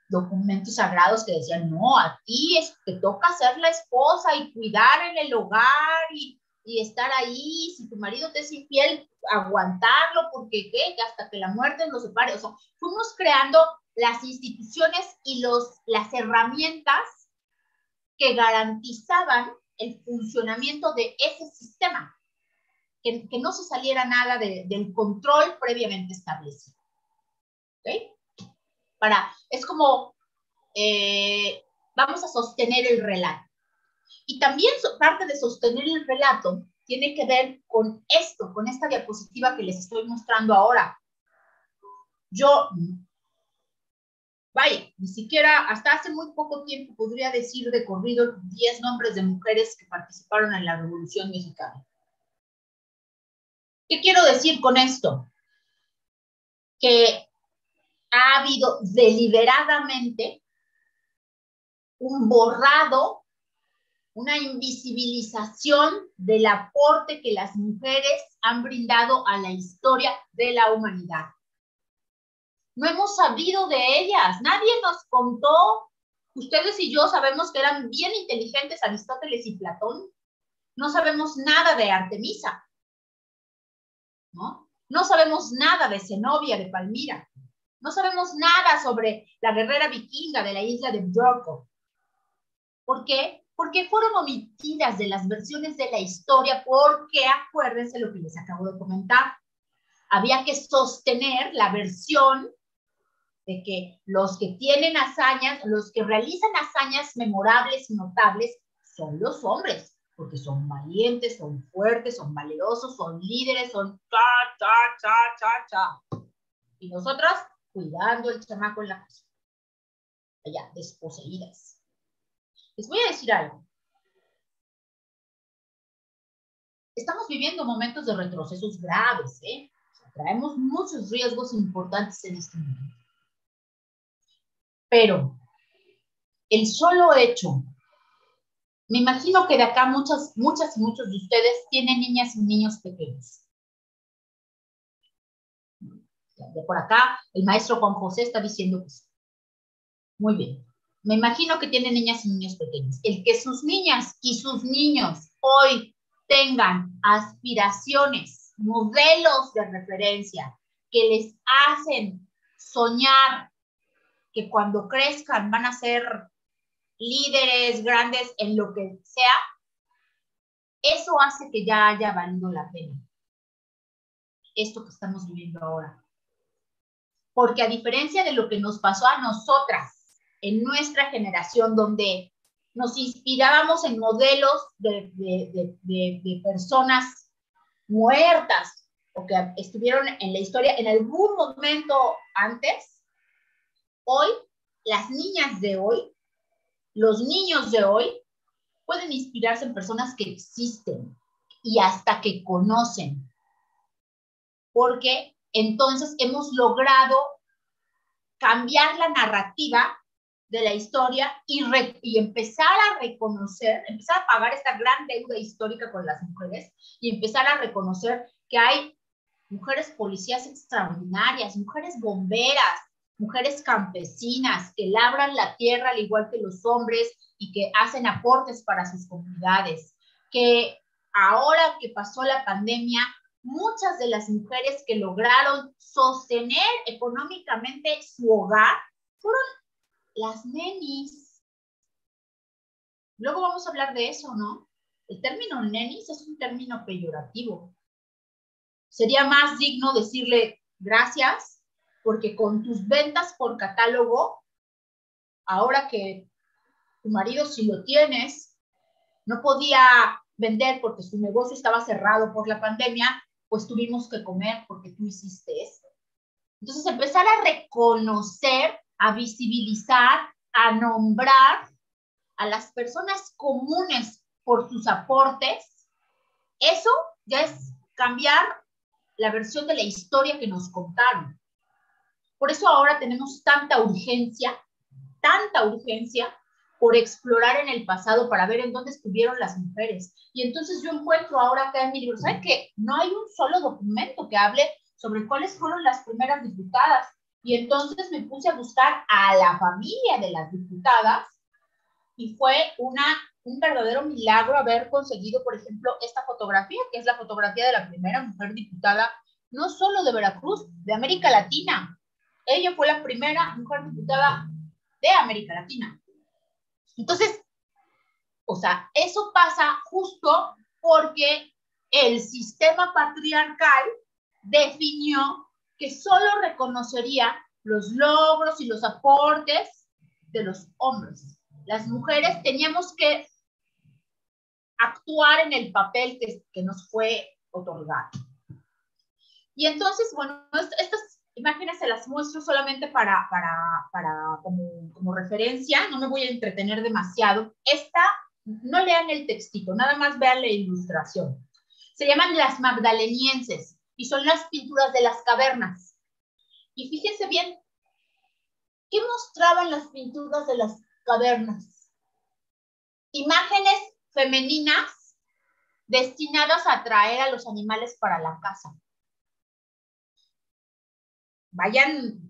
documentos sagrados que decían, no, a ti te toca ser la esposa y cuidar en el hogar y estar ahí, si tu marido te es infiel, aguantarlo, porque ¿qué? Hasta que la muerte nos separe. O sea, fuimos creando las instituciones y las herramientas que garantizaban el funcionamiento de ese sistema. Que no se saliera nada del control previamente establecido. ¿Okay? Es como, vamos a sostener el relato. Y también parte de sostener el relato tiene que ver con esto, con esta diapositiva que les estoy mostrando ahora. Yo, vaya, ni siquiera hasta hace muy poco tiempo podría decir de corrido 10 nombres de mujeres que participaron en la Revolución Mexicana. ¿Qué quiero decir con esto? Que ha habido deliberadamente un borrado, una invisibilización del aporte que las mujeres han brindado a la historia de la humanidad. No hemos sabido de ellas, nadie nos contó. Ustedes y yo sabemos que eran bien inteligentes Aristóteles y Platón. No sabemos nada de Artemisa, ¿no? No sabemos nada de Zenobia de Palmira. No sabemos nada sobre la guerrera vikinga de la isla de Björkö. ¿Por qué? Porque fueron omitidas de las versiones de la historia, porque acuérdense lo que les acabo de comentar. Había que sostener la versión de que los que tienen hazañas, los que realizan hazañas memorables y notables son los hombres, porque son valientes, son fuertes, son valerosos, son líderes, son cha. Y nosotras cuidando el chamaco en la casa. allá, desposeídas. Les voy a decir algo. Estamos viviendo momentos de retrocesos graves, ¿eh? O sea, traemos muchos riesgos importantes en este momento. Pero el solo hecho, me imagino que de acá muchas y muchos de ustedes tienen niñas y niños pequeños. De por acá, el maestro Juan José está diciendo que sí. Muy bien. Me imagino que tienen niñas y niños pequeños. El que sus niñas y sus niños hoy tengan aspiraciones, modelos de referencia que les hacen soñar que cuando crezcan van a ser líderes grandes en lo que sea, eso hace que ya haya valido la pena esto que estamos viviendo ahora. Porque a diferencia de lo que nos pasó a nosotras en nuestra generación, donde nos inspirábamos en modelos de personas muertas o que estuvieron en la historia en algún momento antes, hoy, las niñas de hoy, los niños de hoy, pueden inspirarse en personas que existen y hasta que conocen. Porque entonces hemos logrado cambiar la narrativa de la historia y empezar a reconocer, empezar a pagar esta gran deuda histórica con las mujeres y empezar a reconocer que hay mujeres policías extraordinarias, mujeres bomberas, mujeres campesinas que labran la tierra al igual que los hombres y que hacen aportes para sus comunidades, que ahora que pasó la pandemia, muchas de las mujeres que lograron sostener económicamente su hogar fueron las nenis. Luego vamos a hablar de eso, ¿no? El término nenis es un término peyorativo. Sería más digno decirle gracias, porque con tus ventas por catálogo, ahora que tu marido, si lo tienes, no podía vender porque su negocio estaba cerrado por la pandemia, pues tuvimos que comer porque tú hiciste eso. Entonces, empezar a reconocer, a visibilizar, a nombrar a las personas comunes por sus aportes, eso ya es cambiar la versión de la historia que nos contaron. Por eso ahora tenemos tanta urgencia por explorar en el pasado para ver en dónde estuvieron las mujeres. Y entonces yo encuentro ahora acá en mi libro, ¿saben qué? No hay un solo documento que hable sobre cuáles fueron las primeras diputadas. Y entonces me puse a buscar a la familia de las diputadas y fue un verdadero milagro haber conseguido, por ejemplo, esta fotografía, que es la fotografía de la primera mujer diputada, no solo de Veracruz, de América Latina. Ella fue la primera mujer diputada de América Latina. Entonces, o sea, eso pasa justo porque el sistema patriarcal definió que solo reconocería los logros y los aportes de los hombres. Las mujeres teníamos que actuar en el papel que nos fue otorgado. Y entonces, bueno, estas imágenes se las muestro solamente como referencia, no me voy a entretener demasiado. No lean el textito, nada más vean la ilustración. Se llaman las magdalenienses y son las pinturas de las cavernas. Y fíjense bien, ¿qué mostraban las pinturas de las cavernas? Imágenes femeninas destinadas a atraer a los animales para la caza. Vayan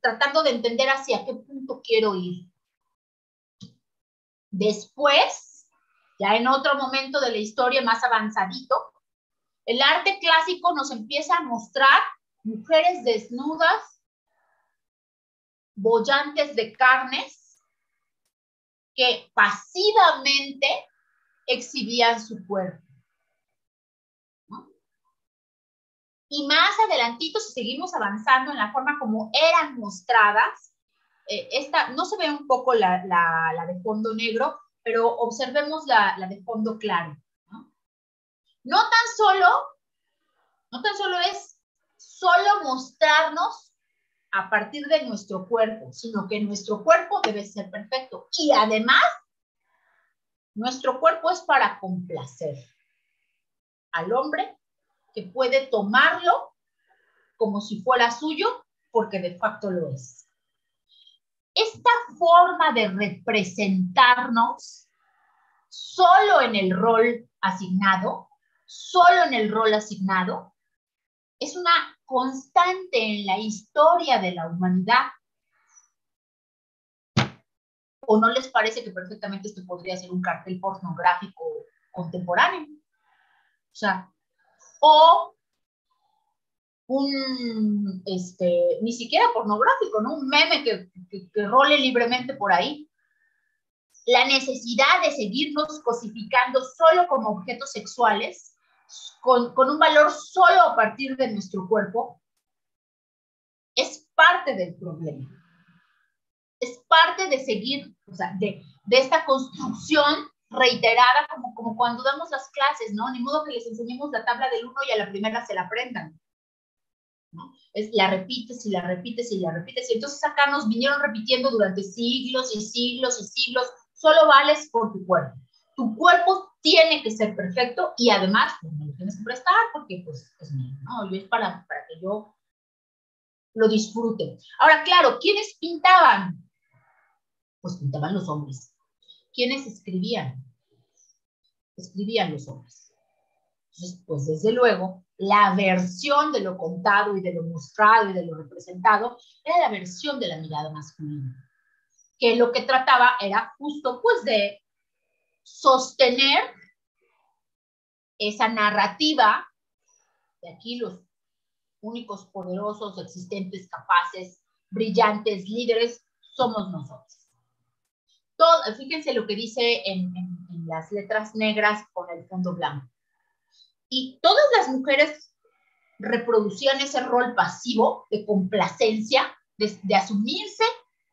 tratando de entender hacia qué punto quiero ir. Después, ya en otro momento de la historia más avanzadito, el arte clásico nos empieza a mostrar mujeres desnudas, bollantes de carnes, que pasivamente exhibían su cuerpo. ¿No? Y más adelantito, si seguimos avanzando en la forma como eran mostradas, esta no se ve un poco la de fondo negro, pero observemos la de fondo claro. No tan solo es solo mostrarnos a partir de nuestro cuerpo, sino que nuestro cuerpo debe ser perfecto. Y además, nuestro cuerpo es para complacer al hombre, que puede tomarlo como si fuera suyo, porque de facto lo es. Esta forma de representarnos solo en el rol asignado, es una constante en la historia de la humanidad. ¿O no les parece que perfectamente esto podría ser un cartel pornográfico contemporáneo? O sea, o ni siquiera pornográfico, ¿no? Un meme que role libremente por ahí. La necesidad de seguirnos cosificando solo como objetos sexuales, con un valor solo a partir de nuestro cuerpo, es parte del problema. Es parte de seguir, o sea, de esta construcción reiterada, como cuando damos las clases, ¿no? Ni modo que les enseñemos la tabla del 1 y a la primera se la aprendan, ¿no? La repites y la repites y la repites, y entonces acá nos vinieron repitiendo durante siglos y siglos y siglos, solo vales por tu cuerpo. Tu cuerpo tiene que ser perfecto y además, pues, me lo tienes que prestar porque, pues, es mío, ¿no? Yo es para que yo lo disfrute. Ahora, claro, ¿quiénes pintaban? Pues pintaban los hombres. ¿Quiénes escribían? Escribían los hombres. Entonces, pues desde luego, la versión de lo contado y de lo mostrado y de lo representado era la versión de la mirada masculina, que lo que trataba era justo pues de sostener esa narrativa de aquí los únicos poderosos, existentes, capaces, brillantes, líderes, somos nosotros. Fíjense lo que dice en las letras negras con el fondo blanco. Y todas las mujeres reproducían ese rol pasivo de complacencia, de asumirse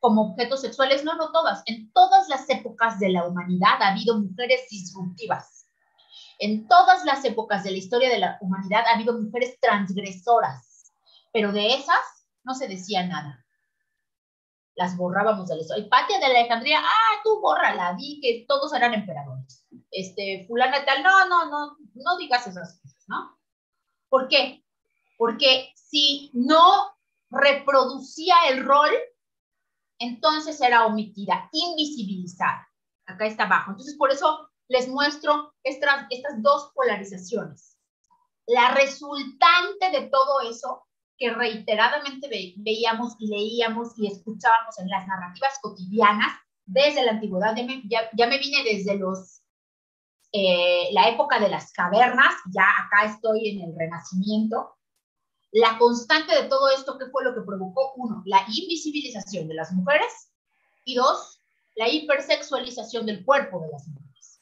como objetos sexuales. No todas. En todas las épocas de la humanidad ha habido mujeres disruptivas. En todas las épocas de la historia de la humanidad ha habido mujeres transgresoras. Pero de esas no se decía nada. Las borrábamos de la historia. Hipatia de Alejandría, tú bórrala, di que todos eran emperadores. Fulana tal, no digas esas cosas, ¿no? ¿Por qué? Porque si no reproducía el rol, entonces era omitida, invisibilizada. Acá está abajo. Entonces, por eso les muestro estas dos polarizaciones. La resultante de todo eso que reiteradamente veíamos y leíamos y escuchábamos en las narrativas cotidianas desde la antigüedad, ya me vine desde la época de las cavernas, ya acá estoy en el Renacimiento. La constante de todo esto, ¿qué fue lo que provocó? Uno, la invisibilización de las mujeres, y dos, la hipersexualización del cuerpo de las mujeres.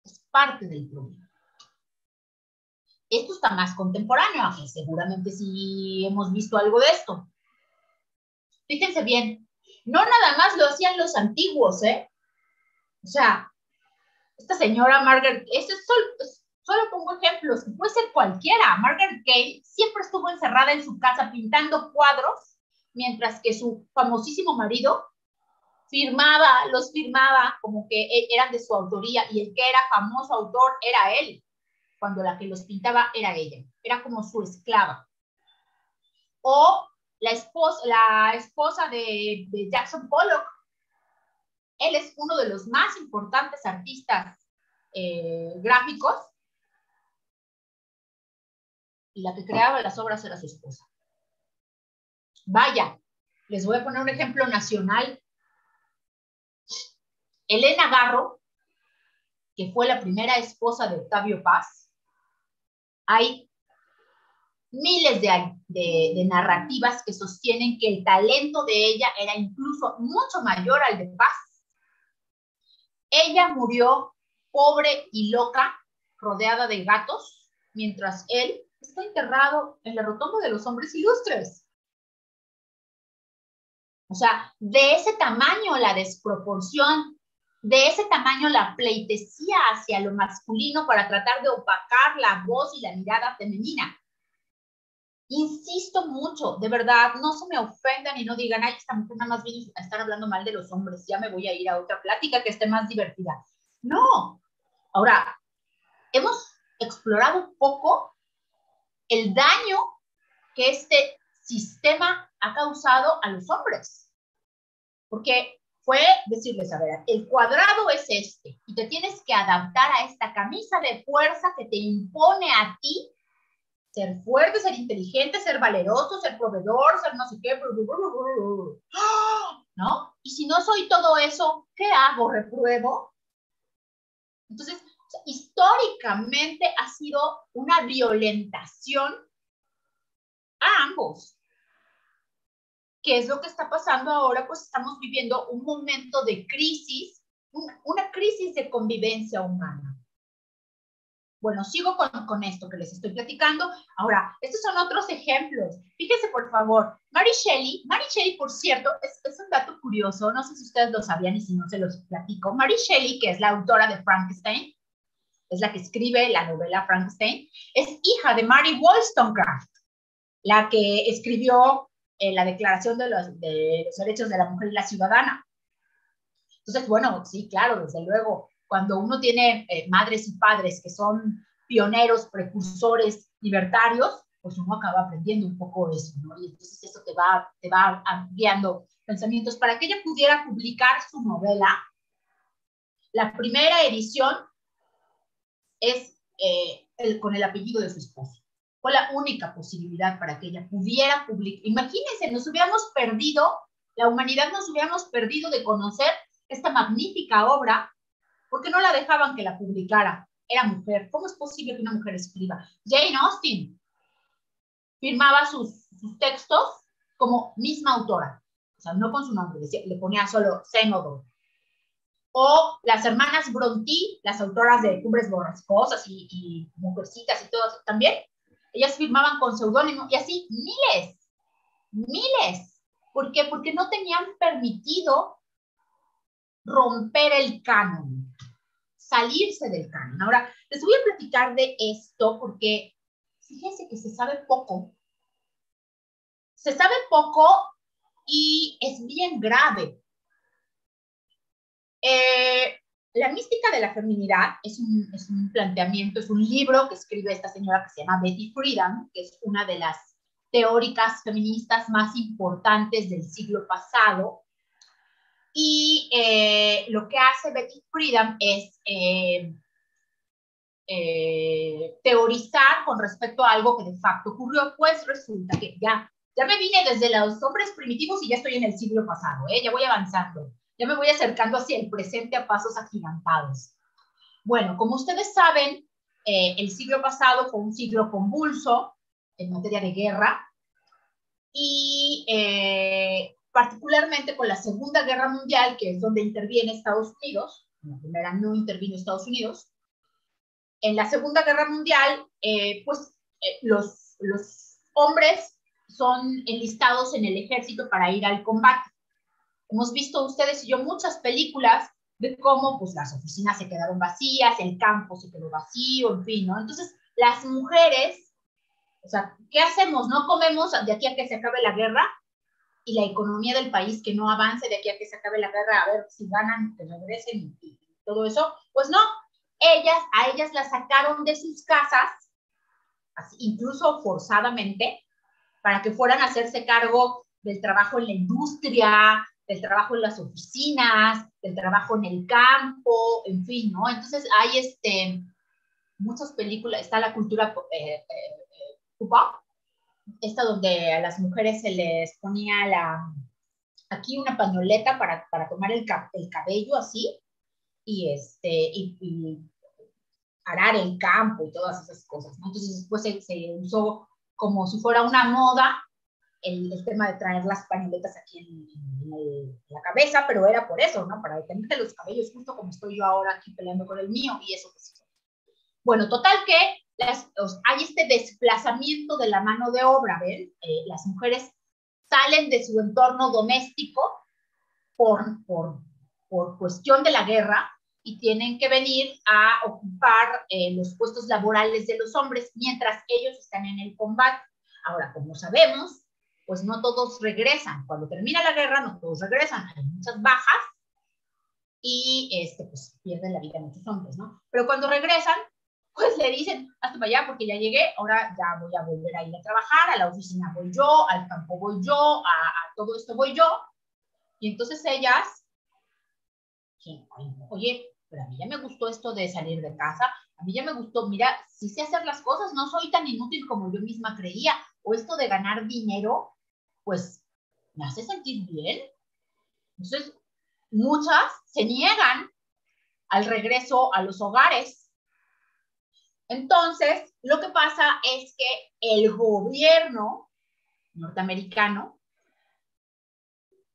Es parte del problema. Esto está más contemporáneo, aunque seguramente sí hemos visto algo de esto. Fíjense bien, no nada más lo hacían los antiguos, ¿eh? O sea, esta señora Margaret, solo pongo ejemplos, puede ser cualquiera. Margaret Kane siempre estuvo encerrada en su casa pintando cuadros, mientras que su famosísimo marido los firmaba como que eran de su autoría, y el que era famoso autor era él, cuando la que los pintaba era ella, era como su esclava. O la esposa de Jackson Pollock, él es uno de los más importantes artistas gráficos, y la que creaba las obras era su esposa. Vaya, les voy a poner un ejemplo nacional. Elena Garro, que fue la primera esposa de Octavio Paz, hay miles de narrativas que sostienen que el talento de ella era incluso mucho mayor al de Paz. Ella murió pobre y loca, rodeada de gatos, mientras él está enterrado en la rotonda de los hombres ilustres. O sea, de ese tamaño la desproporción, de ese tamaño la pleitesía hacia lo masculino para tratar de opacar la voz y la mirada femenina. Insisto mucho, de verdad, no se me ofendan y no digan, ay, esta mujer nada más viene a estar hablando mal de los hombres, ya me voy a ir a otra plática que esté más divertida. No. Ahora, hemos explorado un poco el daño que este sistema ha causado a los hombres. Porque fue decirles, a ver, el cuadrado es este, y te tienes que adaptar a esta camisa de fuerza que te impone a ti ser fuerte, ser inteligente, ser valeroso, ser proveedor, ser no sé qué, ¿no? Y si no soy todo eso, ¿qué hago? ¿Repruebo? Entonces, o sea, históricamente ha sido una violentación a ambos. ¿Qué es lo que está pasando ahora? Pues estamos viviendo un momento de crisis, una crisis de convivencia humana. Bueno, sigo con esto que les estoy platicando. Ahora, estos son otros ejemplos. Fíjense, por favor, Mary Shelley, por cierto, es un dato curioso, no sé si ustedes lo sabían y si no se los platico. Mary Shelley, que es la autora de Frankenstein, es la que escribe la novela Frankenstein, es hija de Mary Wollstonecraft, la que escribió la Declaración de los Derechos de la Mujer y la Ciudadana. Entonces, bueno, sí, claro, desde luego, cuando uno tiene madres y padres que son pioneros, precursores, libertarios, pues uno acaba aprendiendo un poco eso, ¿no? Y entonces eso te va guiando pensamientos. Para que ella pudiera publicar su novela, la primera edición es con el apellido de su esposo. Fue la única posibilidad para que ella pudiera publicar. Imagínense, nos hubiéramos perdido, la humanidad nos hubiéramos perdido de conocer esta magnífica obra, porque no la dejaban que la publicara. Era mujer. ¿Cómo es posible que una mujer escriba? Jane Austen firmaba sus textos como misma autora, o sea, no con su nombre, le ponía solo Zenobor. O las hermanas Brontë, las autoras de Cumbres Borrascosas y Mujercitas y todo eso también, ellas firmaban con seudónimo, y así miles. ¿Por qué? Porque no tenían permitido romper el canon, salirse del canon. Ahora, les voy a platicar de esto porque fíjense que se sabe poco y es bien grave. La mística de la feminidad es un planteamiento, es un libro que escribe esta señora que se llama Betty Friedan, que es una de las teóricas feministas más importantes del siglo pasado. Y lo que hace Betty Friedan es teorizar con respecto a algo que de facto ocurrió. Pues resulta que ya me vine desde los hombres primitivos y ya estoy en el siglo pasado, ya voy avanzando, ya me voy acercando hacia el presente a pasos agigantados. Bueno, como ustedes saben, el siglo pasado fue un siglo convulso en materia de guerra y particularmente con la Segunda Guerra Mundial, que es donde interviene Estados Unidos. En la primera no intervino Estados Unidos. En la Segunda Guerra Mundial, los hombres son enlistados en el ejército para ir al combate. Hemos visto ustedes y yo muchas películas de cómo pues, las oficinas se quedaron vacías, el campo se quedó vacío, en fin, ¿no? Entonces, las mujeres, o sea, ¿qué hacemos? ¿No comemos de aquí a que se acabe la guerra? Y la economía del país que no avance de aquí a que se acabe la guerra, a ver si ganan, que regresen y todo eso. Pues no, a ellas las sacaron de sus casas, así, incluso forzadamente, para que fueran a hacerse cargo del trabajo en la industria, del trabajo en las oficinas, del trabajo en el campo, en fin, ¿no? Entonces hay muchas películas, está la cultura pop, esta donde a las mujeres se les ponía aquí una pañoleta para tomar el cabello así, y arar el campo y todas esas cosas, ¿no? Entonces después se usó como si fuera una moda el tema de traer las pañoletas aquí en la cabeza, pero era por eso, ¿no? Para detenerte los cabellos, justo como estoy yo ahora aquí peleando con el mío, y eso pues. Bueno, total que hay este desplazamiento de la mano de obra, ¿ven? Las mujeres salen de su entorno doméstico por cuestión de la guerra y tienen que venir a ocupar los puestos laborales de los hombres mientras ellos están en el combate. Ahora, como sabemos, pues no todos regresan. Cuando termina la guerra, no todos regresan. Hay muchas bajas y pues pierden la vida muchos hombres, ¿no? Pero cuando regresan, pues le dicen, hasta para allá porque ya llegué, ahora ya voy a volver a ir a trabajar, a la oficina voy yo, al campo voy yo, a todo esto voy yo. Y entonces ellas, oye, pero a mí ya me gustó esto de salir de casa, a mí ya me gustó, mira, sí sé hacer las cosas, no soy tan inútil como yo misma creía, o esto de ganar dinero, pues me hace sentir bien. Entonces, muchas se niegan al regreso a los hogares. Entonces, lo que pasa es que el gobierno norteamericano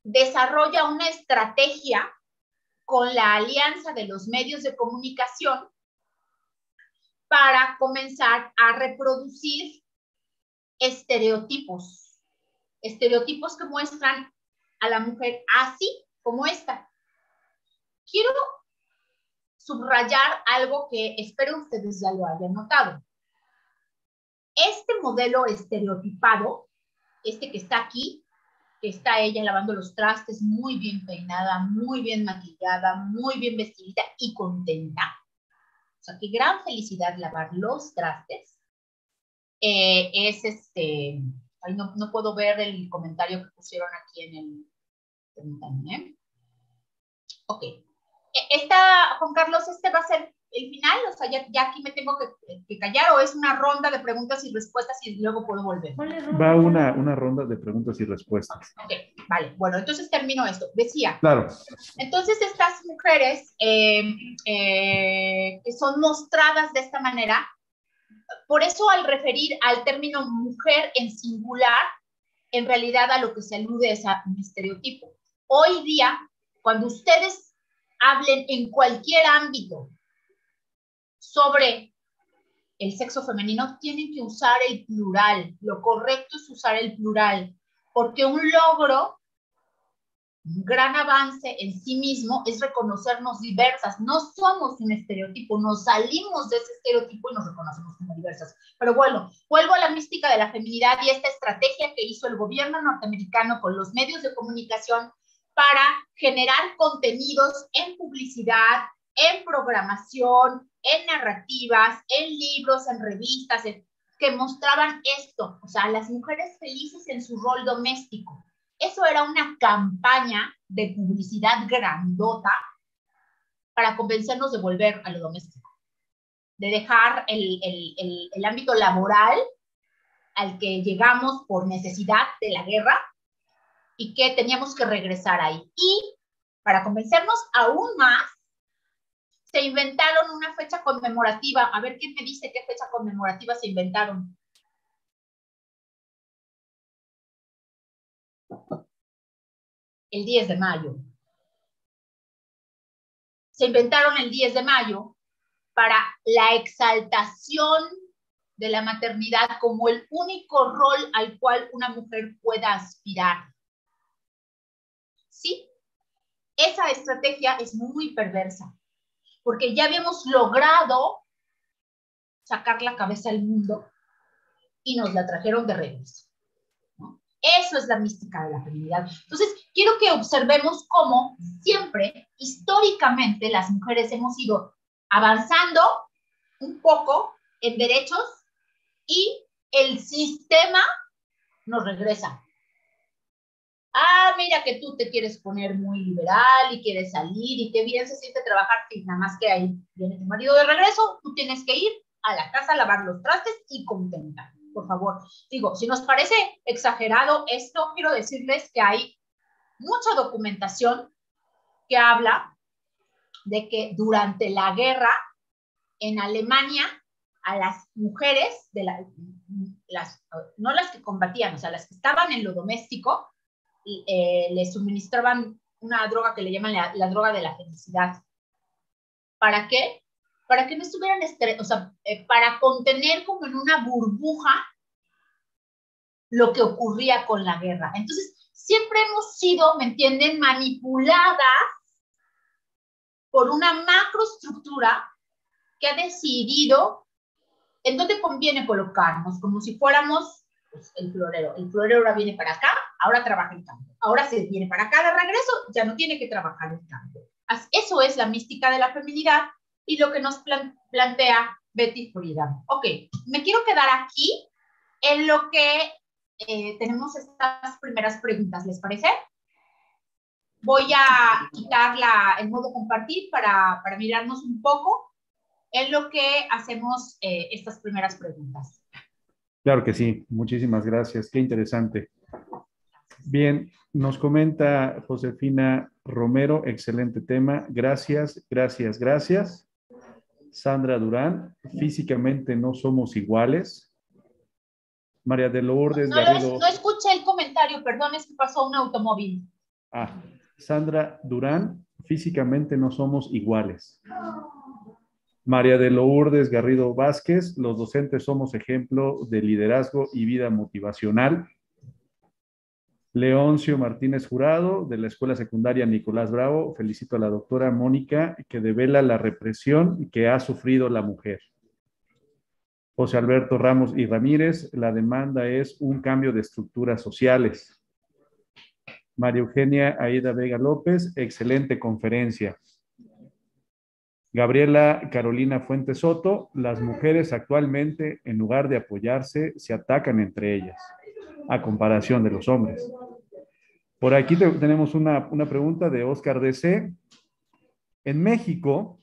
desarrolla una estrategia con la alianza de los medios de comunicación para comenzar a reproducir estereotipos que muestran a la mujer así como esta. Quiero subrayar algo que espero ustedes ya lo hayan notado. Este modelo estereotipado, este que está aquí, que está ella lavando los trastes, muy bien peinada, muy bien maquillada, muy bien vestida y contenta. O sea, qué gran felicidad lavar los trastes. Ay, no puedo ver el comentario que pusieron aquí en el... Permítanme. Ok. Juan Carlos, ¿este va a ser el final? O sea, ya aquí me tengo que callar, ¿o es una ronda de preguntas y respuestas y luego puedo volver? Va una ronda de preguntas y respuestas. Ok, vale. Bueno, entonces termino esto. Decía. Claro. Entonces, estas mujeres que son mostradas de esta manera, por eso al referir al término mujer en singular, en realidad a lo que se alude es a un estereotipo. Hoy día, cuando ustedes hablen en cualquier ámbito sobre el sexo femenino, tienen que usar el plural. Lo correcto es usar el plural, porque un logro, un gran avance en sí mismo es reconocernos diversas. No somos un estereotipo, nos salimos de ese estereotipo y nos reconocemos como diversas. Pero bueno, vuelvo a la mística de la feminidad y esta estrategia que hizo el gobierno norteamericano con los medios de comunicación para generar contenidos en publicidad, en programación, en narrativas, en libros, en revistas, que mostraban esto, o sea, las mujeres felices en su rol doméstico. Eso era una campaña de publicidad grandota para convencernos de volver a lo doméstico, de dejar el ámbito laboral al que llegamos por necesidad de la guerra y que teníamos que regresar ahí. Y para convencernos aún más, se inventaron una fecha conmemorativa. A ver, ¿quién me dice qué fecha conmemorativa se inventaron? El 10 de mayo. Se inventaron el 10 de mayo para la exaltación de la maternidad como el único rol al cual una mujer pueda aspirar. Sí, esa estrategia es muy perversa, porque ya habíamos logrado sacar la cabeza al mundo y nos la trajeron de regreso, ¿no? Eso es la mística de la feminidad. Entonces, quiero que observemos cómo siempre, históricamente, las mujeres hemos ido avanzando un poco en derechos y el sistema nos regresa. Ah, mira que tú te quieres poner muy liberal y quieres salir y qué bien se siente trabajar, y nada más que ahí viene tu marido de regreso, tú tienes que ir a la casa a lavar los trastes y contenta. Por favor, digo, si nos parece exagerado esto, quiero decirles que hay mucha documentación que habla de que durante la guerra en Alemania a las mujeres, no las que combatían, o sea, las que estaban en lo doméstico, les suministraban una droga que le llaman la droga de la felicidad. ¿Para qué? Para que no estuvieran, o sea, para contener como en una burbuja lo que ocurría con la guerra. Entonces, siempre hemos sido, ¿me entienden?, manipuladas por una macroestructura que ha decidido en dónde conviene colocarnos, como si fuéramos pues, el florero. El florero ahora viene para acá, ahora trabaja en campo. Ahora se viene para acá de regreso, ya no tiene que trabajar en campo. Eso es la mística de la feminidad y lo que nos plantea Betty Friedan. Ok, me quiero quedar aquí en lo que tenemos estas primeras preguntas, ¿les parece? Voy a quitar el modo compartir para mirarnos un poco en lo que hacemos estas primeras preguntas. Claro que sí, muchísimas gracias, qué interesante. Bien, nos comenta Josefina Romero, excelente tema, gracias, gracias, gracias. Sandra Durán, físicamente no somos iguales. María de Lourdes Garrido. No escuché el comentario, perdón, es que pasó un automóvil. Sandra Durán, físicamente no somos iguales. María de Lourdes Garrido Vázquez, los docentes somos ejemplo de liderazgo y vida motivacional. Leoncio Martínez Jurado, de la Escuela Secundaria Nicolás Bravo, felicito a la doctora Mónica, que devela la represión que ha sufrido la mujer. José Alberto Ramos y Ramírez, la demanda es un cambio de estructuras sociales. María Eugenia Aida Vega López, excelente conferencia. Gabriela Carolina Fuentes Soto, las mujeres actualmente, en lugar de apoyarse, se atacan entre ellas, a comparación de los hombres. Por aquí tenemos una pregunta de Oscar DC. En México,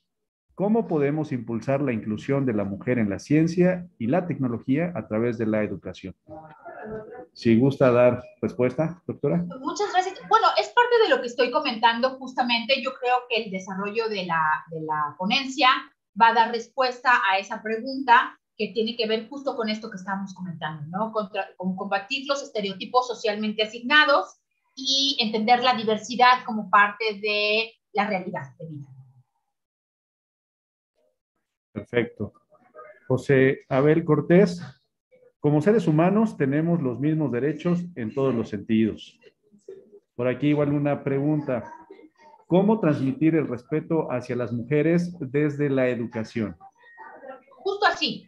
¿cómo podemos impulsar la inclusión de la mujer en la ciencia y la tecnología a través de la educación? Si gusta dar respuesta, doctora. Muchas gracias. Bueno, es parte de lo que estoy comentando justamente. Yo creo que el desarrollo de la ponencia va a dar respuesta a esa pregunta que tiene que ver justo con esto que estamos comentando, ¿no? Con combatir los estereotipos socialmente asignados y entender la diversidad como parte de la realidad de vida. Perfecto. José Abel Cortés, como seres humanos tenemos los mismos derechos en todos los sentidos. Por aquí igual una pregunta. ¿Cómo transmitir el respeto hacia las mujeres desde la educación? Justo así,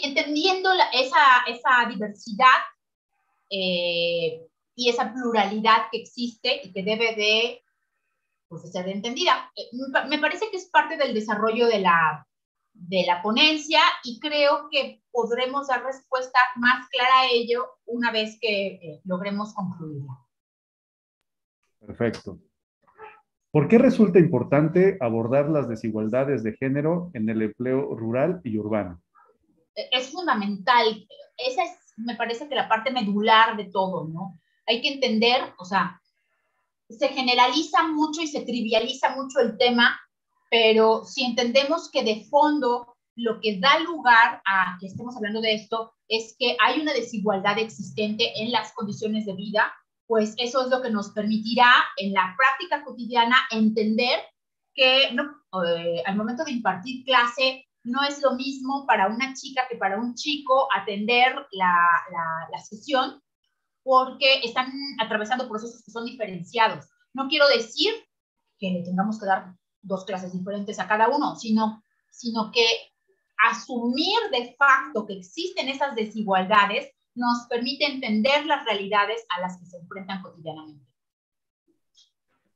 entendiendo esa diversidad y esa pluralidad que existe y que debe de ser entendida. Me parece que es parte del desarrollo de la ponencia y creo que podremos dar respuesta más clara a ello una vez que logremos concluirla. Perfecto. ¿Por qué resulta importante abordar las desigualdades de género en el empleo rural y urbano? Es fundamental. Esa es, me parece que la parte medular de todo, ¿no? Hay que entender, o sea, se generaliza mucho y se trivializa mucho el tema, pero si entendemos que de fondo lo que da lugar a que estemos hablando de esto es que hay una desigualdad existente en las condiciones de vida, pues eso es lo que nos permitirá en la práctica cotidiana entender que al momento de impartir clase no es lo mismo para una chica que para un chico atender la sesión, porque están atravesando procesos que son diferenciados. No quiero decir que le tengamos que dar 2 clases diferentes a cada uno, sino que asumir de facto que existen esas desigualdades nos permite entender las realidades a las que se enfrentan cotidianamente.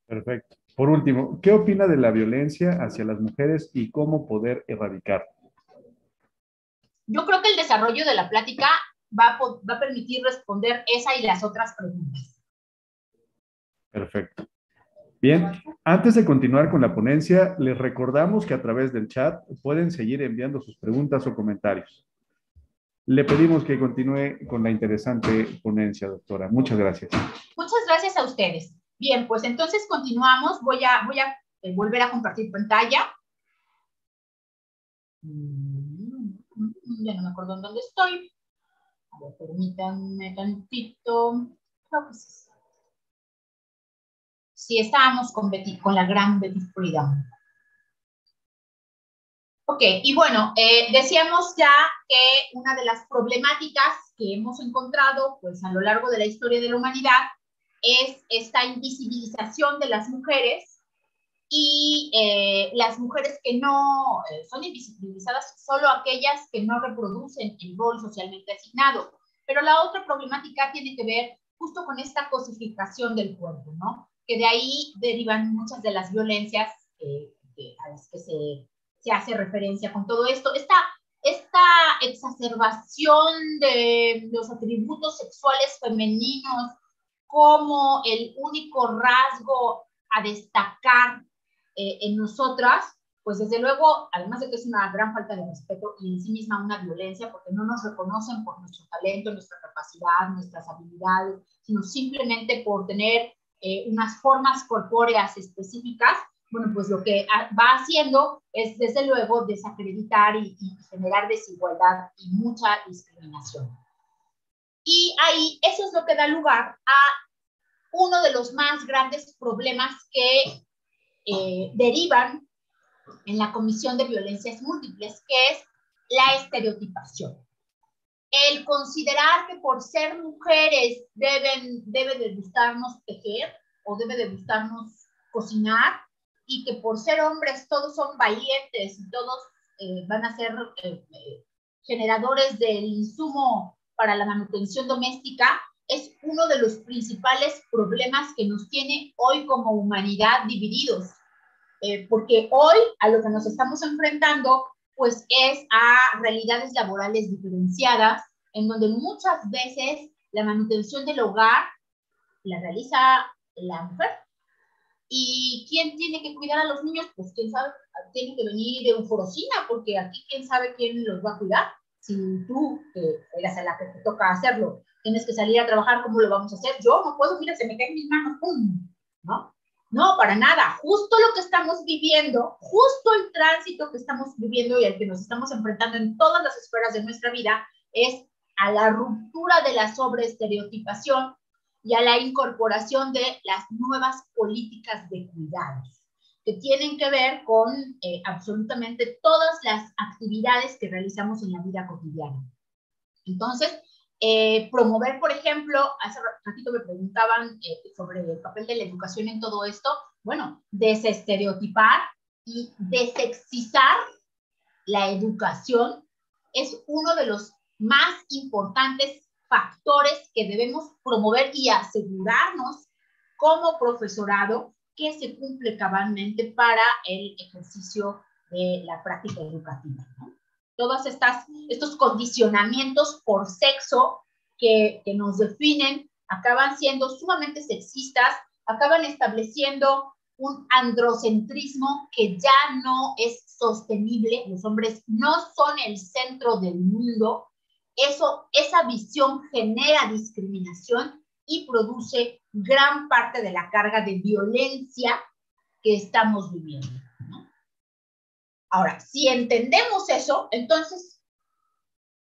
Perfecto. Por último, ¿qué opina de la violencia hacia las mujeres y cómo poder erradicarla? Yo creo que el desarrollo de la plática va a permitir responder esa y las otras preguntas. Perfecto. Bien, antes de continuar con la ponencia, les recordamos que a través del chat pueden seguir enviando sus preguntas o comentarios. Le pedimos que continúe con la interesante ponencia, doctora. Muchas gracias. Muchas gracias a ustedes. Bien, pues entonces continuamos. Voy a volver a compartir pantalla. Ya no me acuerdo en dónde estoy. A ver, permítanme tantito. Creo que sí. Sí, estábamos con la gran Betty Friedan. Ok, y bueno, decíamos ya que una de las problemáticas que hemos encontrado pues, a lo largo de la historia de la humanidad es esta invisibilización de las mujeres y las mujeres que no son invisibilizadas, solo aquellas que no reproducen el rol socialmente asignado. Pero la otra problemática tiene que ver justo con esta cosificación del cuerpo, ¿no? Que de ahí derivan muchas de las violencias a las que se hace referencia con todo esto. Esta exacerbación de los atributos sexuales femeninos como el único rasgo a destacar en nosotras, pues desde luego, además de que es una gran falta de respeto y en sí misma una violencia, porque no nos reconocen por nuestro talento, nuestra capacidad, nuestras habilidades, sino simplemente por tener unas formas corpóreas específicas, bueno, pues lo que va haciendo es desde luego desacreditar y generar desigualdad y mucha discriminación. Y ahí eso es lo que da lugar a uno de los más grandes problemas que derivan en la Comisión de Violencias Múltiples, que es la estereotipación. El considerar que por ser mujeres debe de gustarnos tejer o debe de gustarnos cocinar, y que por ser hombres todos son valientes y todos van a ser generadores del insumo para la manutención doméstica, es uno de los principales problemas que nos tiene hoy como humanidad divididos. Porque hoy a lo que nos estamos enfrentando pues es a realidades laborales diferenciadas, en donde muchas veces la manutención del hogar la realiza la mujer. ¿Y quién tiene que cuidar a los niños? Pues quién sabe, tiene que venir de Euforocina, porque aquí quién sabe quién los va a cuidar. Si tú, que eras a la que te toca hacerlo, tienes que salir a trabajar, ¿cómo lo vamos a hacer? Yo no puedo, mira, se me caen mis manos, ¡pum! ¿No? No, para nada. Justo lo que estamos viviendo, justo el tránsito que estamos viviendo y al que nos estamos enfrentando en todas las esferas de nuestra vida es a la ruptura de la sobreestereotipación y a la incorporación de las nuevas políticas de cuidados, que tienen que ver con absolutamente todas las actividades que realizamos en la vida cotidiana. Entonces, promover, por ejemplo, hace ratito me preguntaban sobre el papel de la educación en todo esto. Bueno, desestereotipar y desexizar la educación es uno de los más importantes factores que debemos promover y asegurarnos como profesorado que se cumple cabalmente para el ejercicio de la práctica educativa, ¿no? Todos estos condicionamientos por sexo que nos definen acaban siendo sumamente sexistas, acaban estableciendo un androcentrismo que ya no es sostenible. Los hombres no son el centro del mundo. Esa visión genera discriminación y produce gran parte de la carga de violencia que estamos viviendo, ¿no? Ahora, si entendemos eso, entonces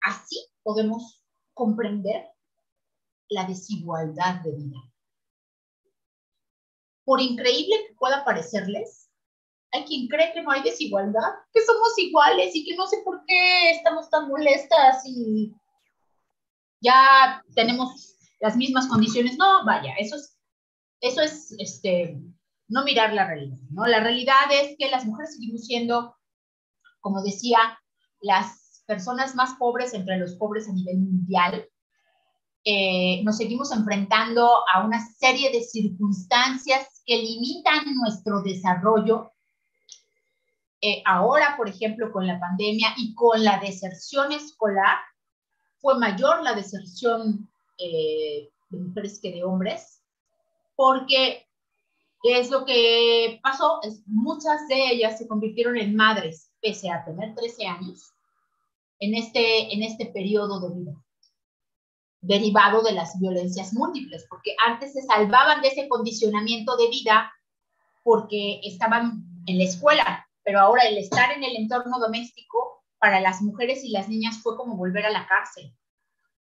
así podemos comprender la desigualdad de vida. Por increíble que pueda parecerles, hay quien cree que no hay desigualdad, que somos iguales y que no sé por qué estamos tan molestas y ya tenemos las mismas condiciones. No, vaya, eso es no mirar la realidad, ¿no? La realidad es que las mujeres seguimos siendo, como decía, las personas más pobres entre los pobres a nivel mundial. Nos seguimos enfrentando a una serie de circunstancias que limitan nuestro desarrollo. Ahora, por ejemplo, con la pandemia y con la deserción escolar, fue mayor la deserción de mujeres que de hombres, porque ¿qué es lo que pasó? Muchas de ellas se convirtieron en madres, pese a tener 13 años, en este periodo de vida, derivado de las violencias múltiples, porque antes se salvaban de ese condicionamiento de vida porque estaban en la escuela, pero ahora el estar en el entorno doméstico para las mujeres y las niñas fue como volver a la cárcel.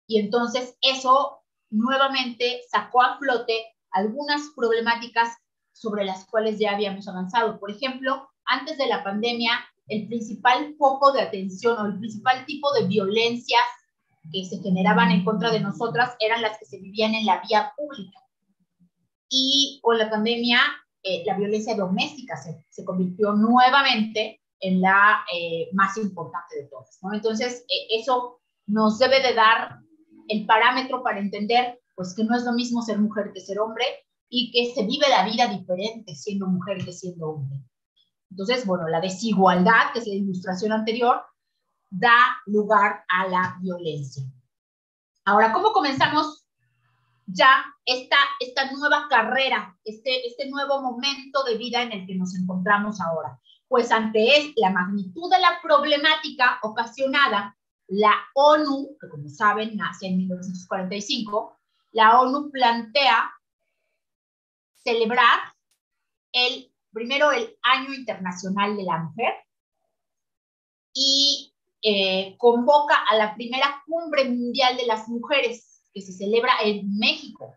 Y entonces eso nuevamente sacó a flote algunas problemáticas sobre las cuales ya habíamos avanzado. Por ejemplo, antes de la pandemia, el principal foco de atención o el principal tipo de violencias que se generaban en contra de nosotras eran las que se vivían en la vía pública. Y con la pandemia, la violencia doméstica se convirtió nuevamente en la más importante de todas, ¿no? Entonces, eso nos debe de dar el parámetro para entender pues que no es lo mismo ser mujer que ser hombre y que se vive la vida diferente siendo mujer que siendo hombre. Entonces, bueno, la desigualdad, que es la ilustración anterior, da lugar a la violencia. Ahora, ¿cómo comenzamos ya esta nueva carrera, este nuevo momento de vida en el que nos encontramos ahora? Pues ante la magnitud de la problemática ocasionada, la ONU, que como saben nace en 1945, la ONU plantea celebrar primero el Año Internacional de la Mujer y convoca a la primera Cumbre Mundial de las Mujeres, que se celebra en México.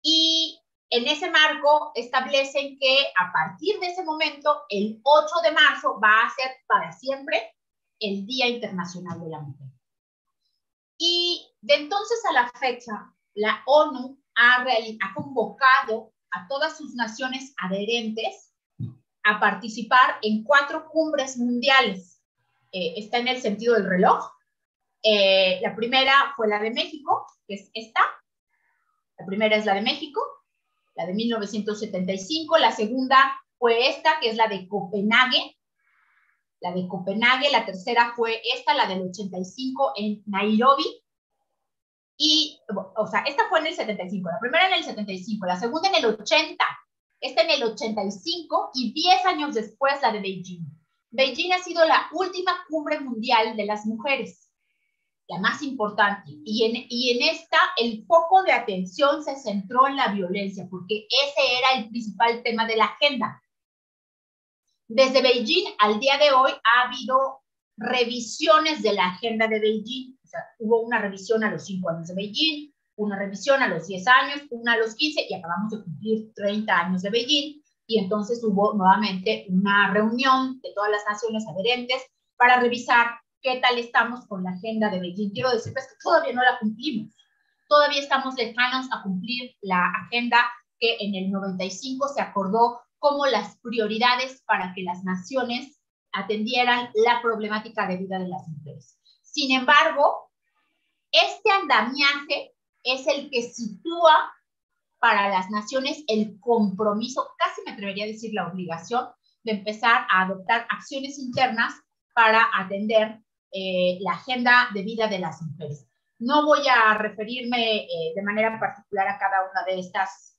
Y en ese marco establecen que a partir de ese momento, el 8 de marzo va a ser para siempre el Día Internacional de la Mujer. Y de entonces a la fecha, la ONU ha convocado a todas sus naciones adherentes a participar en 4 cumbres mundiales. Está en el sentido del reloj. La primera fue la de México, que es esta. La primera es la de México, la de 1975. La segunda fue esta, que es la de Copenhague. La de Copenhague. La tercera fue esta, la del 85 en Nairobi. Y, o sea, esta fue en el 75, la primera en el 75, la segunda en el 80, esta en el 85 y 10 años después la de Beijing. Beijing ha sido la última cumbre mundial de las mujeres, la más importante. Y en esta el foco de atención se centró en la violencia, porque ese era el principal tema de la agenda. Desde Beijing al día de hoy ha habido revisiones de la agenda de Beijing. O sea, hubo una revisión a los 5 años de Beijing, una revisión a los 10 años, una a los 15 y acabamos de cumplir 30 años de Beijing. Y entonces hubo nuevamente una reunión de todas las naciones adherentes para revisar qué tal estamos con la agenda de Beijing. Quiero decirles que todavía no la cumplimos. Todavía estamos lejanos a cumplir la agenda que en el 95 se acordó como las prioridades para que las naciones atendieran la problemática de vida de las mujeres. Sin embargo, este andamiaje es el que sitúa para las naciones el compromiso, casi me atrevería a decir la obligación, de empezar a adoptar acciones internas para atender la agenda de vida de las mujeres. No voy a referirme de manera particular a cada una de estas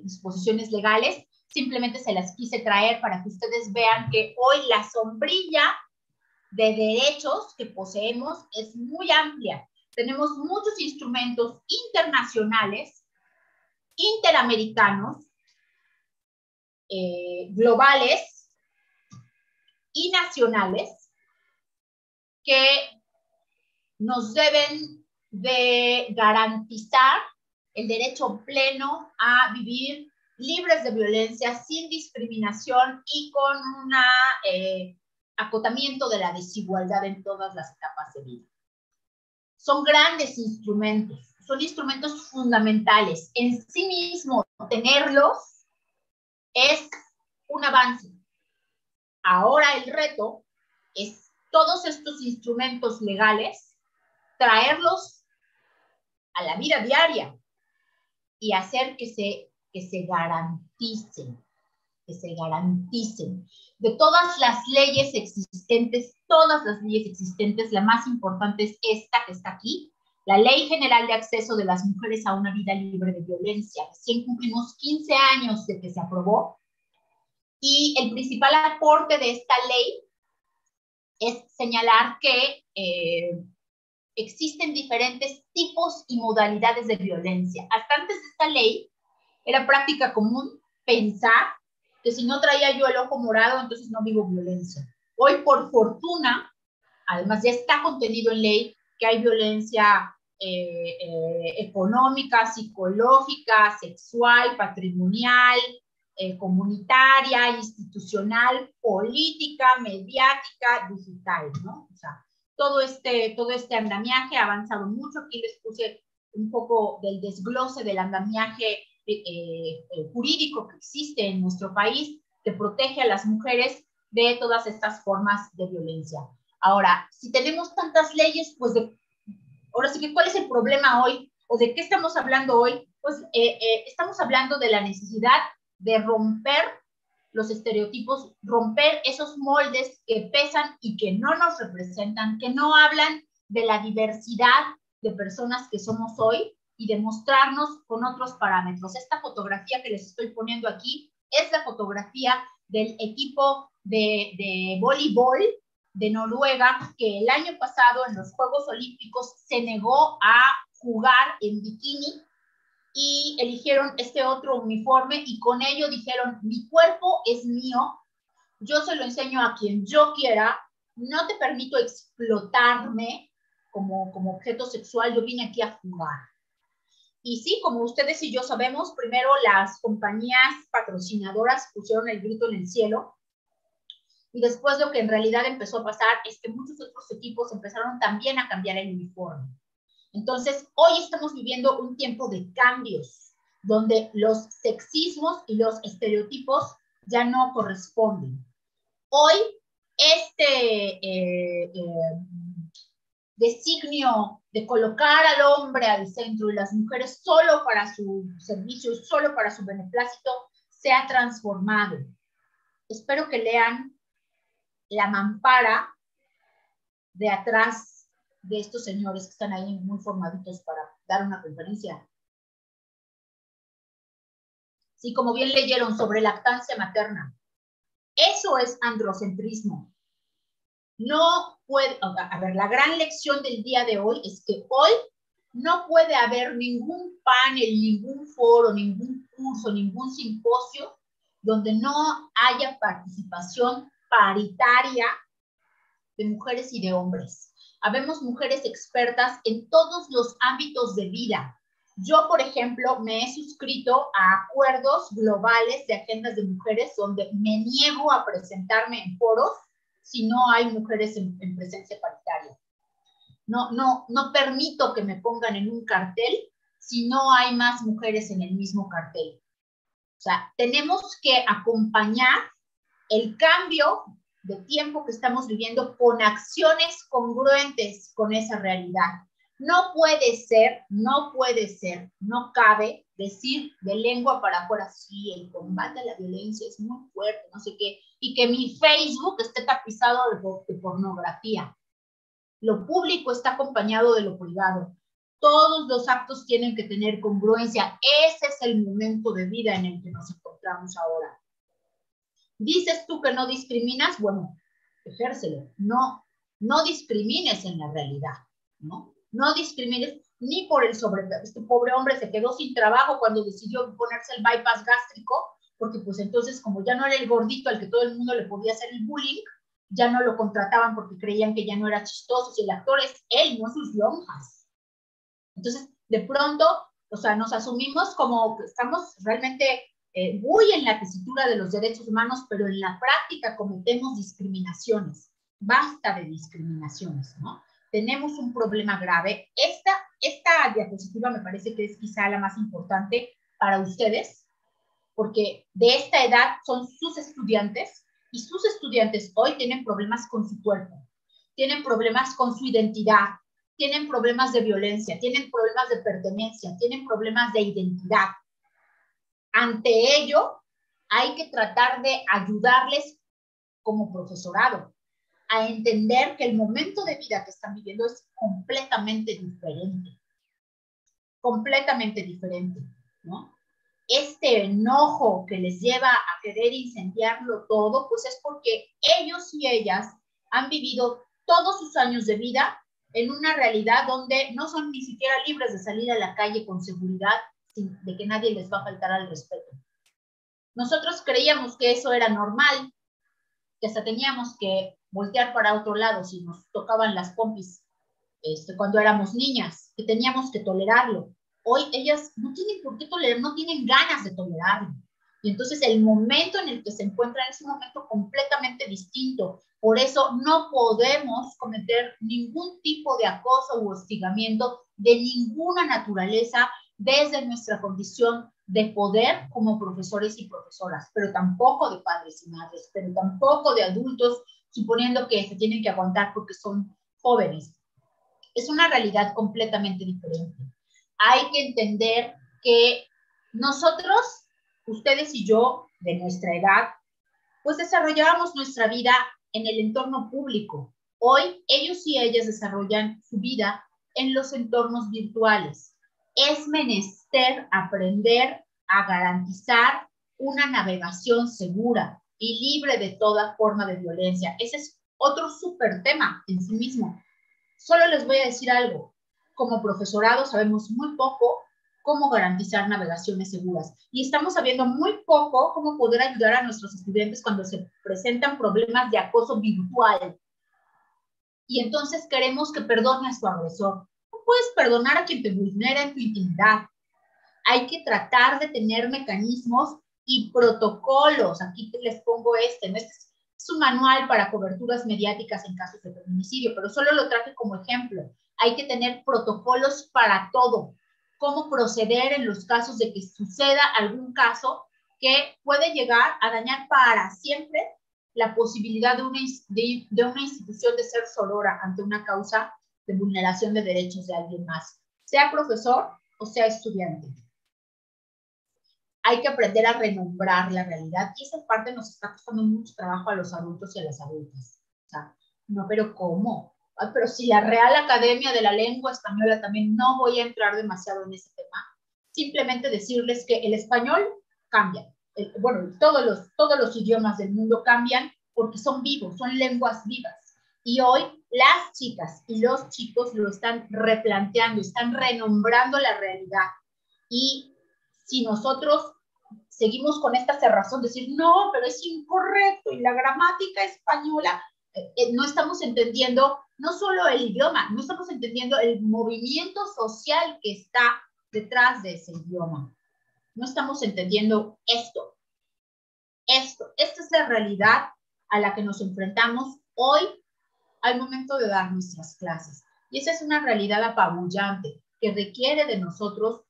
disposiciones legales, simplemente se las quise traer para que ustedes vean que hoy la sombrilla de derechos que poseemos es muy amplia. Tenemos muchos instrumentos internacionales, interamericanos, globales y nacionales que nos deben de garantizar el derecho pleno a vivir libres de violencia, sin discriminación y con un acotamiento de la desigualdad en todas las etapas de vida. Son grandes instrumentos, son instrumentos fundamentales. En sí mismo, tenerlos es un avance. Ahora el reto es todos estos instrumentos legales, traerlos a la vida diaria y hacer que se garanticen, De todas las leyes existentes, la más importante es esta que está aquí, la Ley General de Acceso de las Mujeres a una Vida Libre de Violencia. Recién cumplimos 15 años de que se aprobó y el principal aporte de esta ley es señalar que existen diferentes tipos y modalidades de violencia. Hasta antes de esta ley era práctica común pensar que si no traía yo el ojo morado, entonces no vivo violencia. Hoy, por fortuna, además ya está contenido en ley que hay violencia económica, psicológica, sexual, patrimonial, comunitaria, institucional, política, mediática, digital, ¿no? O sea, todo este andamiaje ha avanzado mucho. Aquí les puse un poco del desglose del andamiaje jurídico que existe en nuestro país, que protege a las mujeres de todas estas formas de violencia. Ahora, si tenemos tantas leyes, pues ahora sí que, ¿cuál es el problema hoy? ¿O de qué estamos hablando hoy? Pues estamos hablando de la necesidad de romper los estereotipos, romper esos moldes que pesan y que no nos representan, que no hablan de la diversidad de personas que somos hoy y demostrarnos con otros parámetros. Esta fotografía que les estoy poniendo aquí es la fotografía del equipo de voleibol de Noruega, que el año pasado en los Juegos Olímpicos se negó a jugar en bikini y eligieron este otro uniforme y con ello dijeron, mi cuerpo es mío, yo se lo enseño a quien yo quiera, no te permito explotarme como objeto sexual, yo vine aquí a jugar. Y sí, como ustedes y yo sabemos, primero las compañías patrocinadoras pusieron el grito en el cielo y después lo que en realidad empezó a pasar es que muchos otros equipos empezaron también a cambiar el uniforme. Entonces, hoy estamos viviendo un tiempo de cambios, donde los sexismos y los estereotipos ya no corresponden. Hoy, designio de colocar al hombre al centro y las mujeres solo para su servicio, solo para su beneplácito, se ha transformado. Espero que lean la mampara de atrás de estos señores que están ahí muy formaditos para dar una conferencia. Sí, como bien leyeron sobre lactancia materna. Eso es androcentrismo. No puede, a ver, la gran lección del día de hoy es que hoy no puede haber ningún panel, ningún foro, ningún curso, ningún simposio donde no haya participación paritaria de mujeres y de hombres. Habemos mujeres expertas en todos los ámbitos de vida. Yo, por ejemplo, me he suscrito a acuerdos globales de agendas de mujeres donde me niego a presentarme en foros si no hay mujeres en presencia paritaria. No permito que me pongan en un cartel si no hay más mujeres en el mismo cartel. O sea, tenemos que acompañar el cambio de tiempo que estamos viviendo con acciones congruentes con esa realidad. No puede ser, no cabe decir de lengua para afuera, sí, el combate a la violencia es muy fuerte, no sé qué, y que mi Facebook esté tapizado de pornografía. Lo público está acompañado de lo privado. Todos los actos tienen que tener congruencia. Ese es el momento de vida en el que nos encontramos ahora. ¿Dices tú que no discriminas? Bueno, ejércelo. No discrimines en la realidad, ¿no? No discrimines ni por el sobrepeso. Este pobre hombre se quedó sin trabajo cuando decidió ponerse el bypass gástrico, porque pues entonces como ya no era el gordito al que todo el mundo le podía hacer el bullying, ya no lo contrataban porque creían que ya no era chistoso. Si el actor es él, no sus lonjas. Entonces, de pronto, o sea, nos asumimos como que estamos realmente muy en la tesitura de los derechos humanos, pero en la práctica cometemos discriminaciones. Basta de discriminaciones, ¿no? Tenemos un problema grave. Esta diapositiva me parece que es quizá la más importante para ustedes, porque de esta edad son sus estudiantes, y sus estudiantes hoy tienen problemas con su cuerpo, tienen problemas con su identidad, tienen problemas de violencia, tienen problemas de pertenencia, tienen problemas de identidad. Ante ello, hay que tratar de ayudarles como profesorado a entender que el momento de vida que están viviendo es completamente diferente, ¿no? Este enojo que les lleva a querer incendiarlo todo, pues es porque ellos y ellas han vivido todos sus años de vida en una realidad donde no son ni siquiera libres de salir a la calle con seguridad, de que nadie les va a faltar al respeto. Nosotros creíamos que eso era normal, que hasta teníamos que voltear para otro lado si nos tocaban las pompis cuando éramos niñas, que teníamos que tolerarlo. Hoy ellas no tienen por qué tolerar, no tienen ganas de tolerarlo. Y entonces el momento en el que se encuentran es un momento completamente distinto. Por eso no podemos cometer ningún tipo de acoso u hostigamiento de ninguna naturaleza desde nuestra condición de poder como profesores y profesoras, pero tampoco de padres y madres, pero tampoco de adultos, suponiendo que se tienen que aguantar porque son jóvenes. Es una realidad completamente diferente. Hay que entender que nosotros, ustedes y yo, de nuestra edad, pues desarrollábamos nuestra vida en el entorno público. Hoy ellos y ellas desarrollan su vida en los entornos virtuales. Es menester aprender a garantizar una navegación segura y libre de toda forma de violencia. Ese es otro súper tema en sí mismo. Solo les voy a decir algo. Como profesorado sabemos muy poco cómo garantizar navegaciones seguras. Y estamos sabiendo muy poco cómo poder ayudar a nuestros estudiantes cuando se presentan problemas de acoso virtual. Y entonces queremos que perdone a su agresor. No puedes perdonar a quien te vulnera en tu intimidad. Hay que tratar de tener mecanismos y protocolos. Aquí les pongo este es un manual para coberturas mediáticas en casos de feminicidio, pero solo lo traje como ejemplo. Hay que tener protocolos para todo. Cómo proceder en los casos de que suceda algún caso que puede llegar a dañar para siempre la posibilidad de una institución de ser sorora ante una causa de vulneración de derechos de alguien más, sea profesor o sea estudiante. Hay que aprender a renombrar la realidad y esa parte nos está costando mucho trabajo a los adultos y a las adultas. O sea, no, pero ¿cómo? Pero si la Real Academia de la Lengua Española también, no voy a entrar demasiado en ese tema, simplemente decirles que el español cambia. Bueno, todos los idiomas del mundo cambian porque son vivos, son lenguas vivas. Y hoy las chicas y los chicos lo están replanteando, están renombrando la realidad. Y si nosotros seguimos con esta cerrazón, decir, no, pero es incorrecto, y la gramática española, no estamos entendiendo no solo el idioma, no estamos entendiendo el movimiento social que está detrás de ese idioma. No estamos entendiendo esto. Esta es la realidad a la que nos enfrentamos hoy al momento de dar nuestras clases. Y esa es una realidad apabullante que requiere de nosotros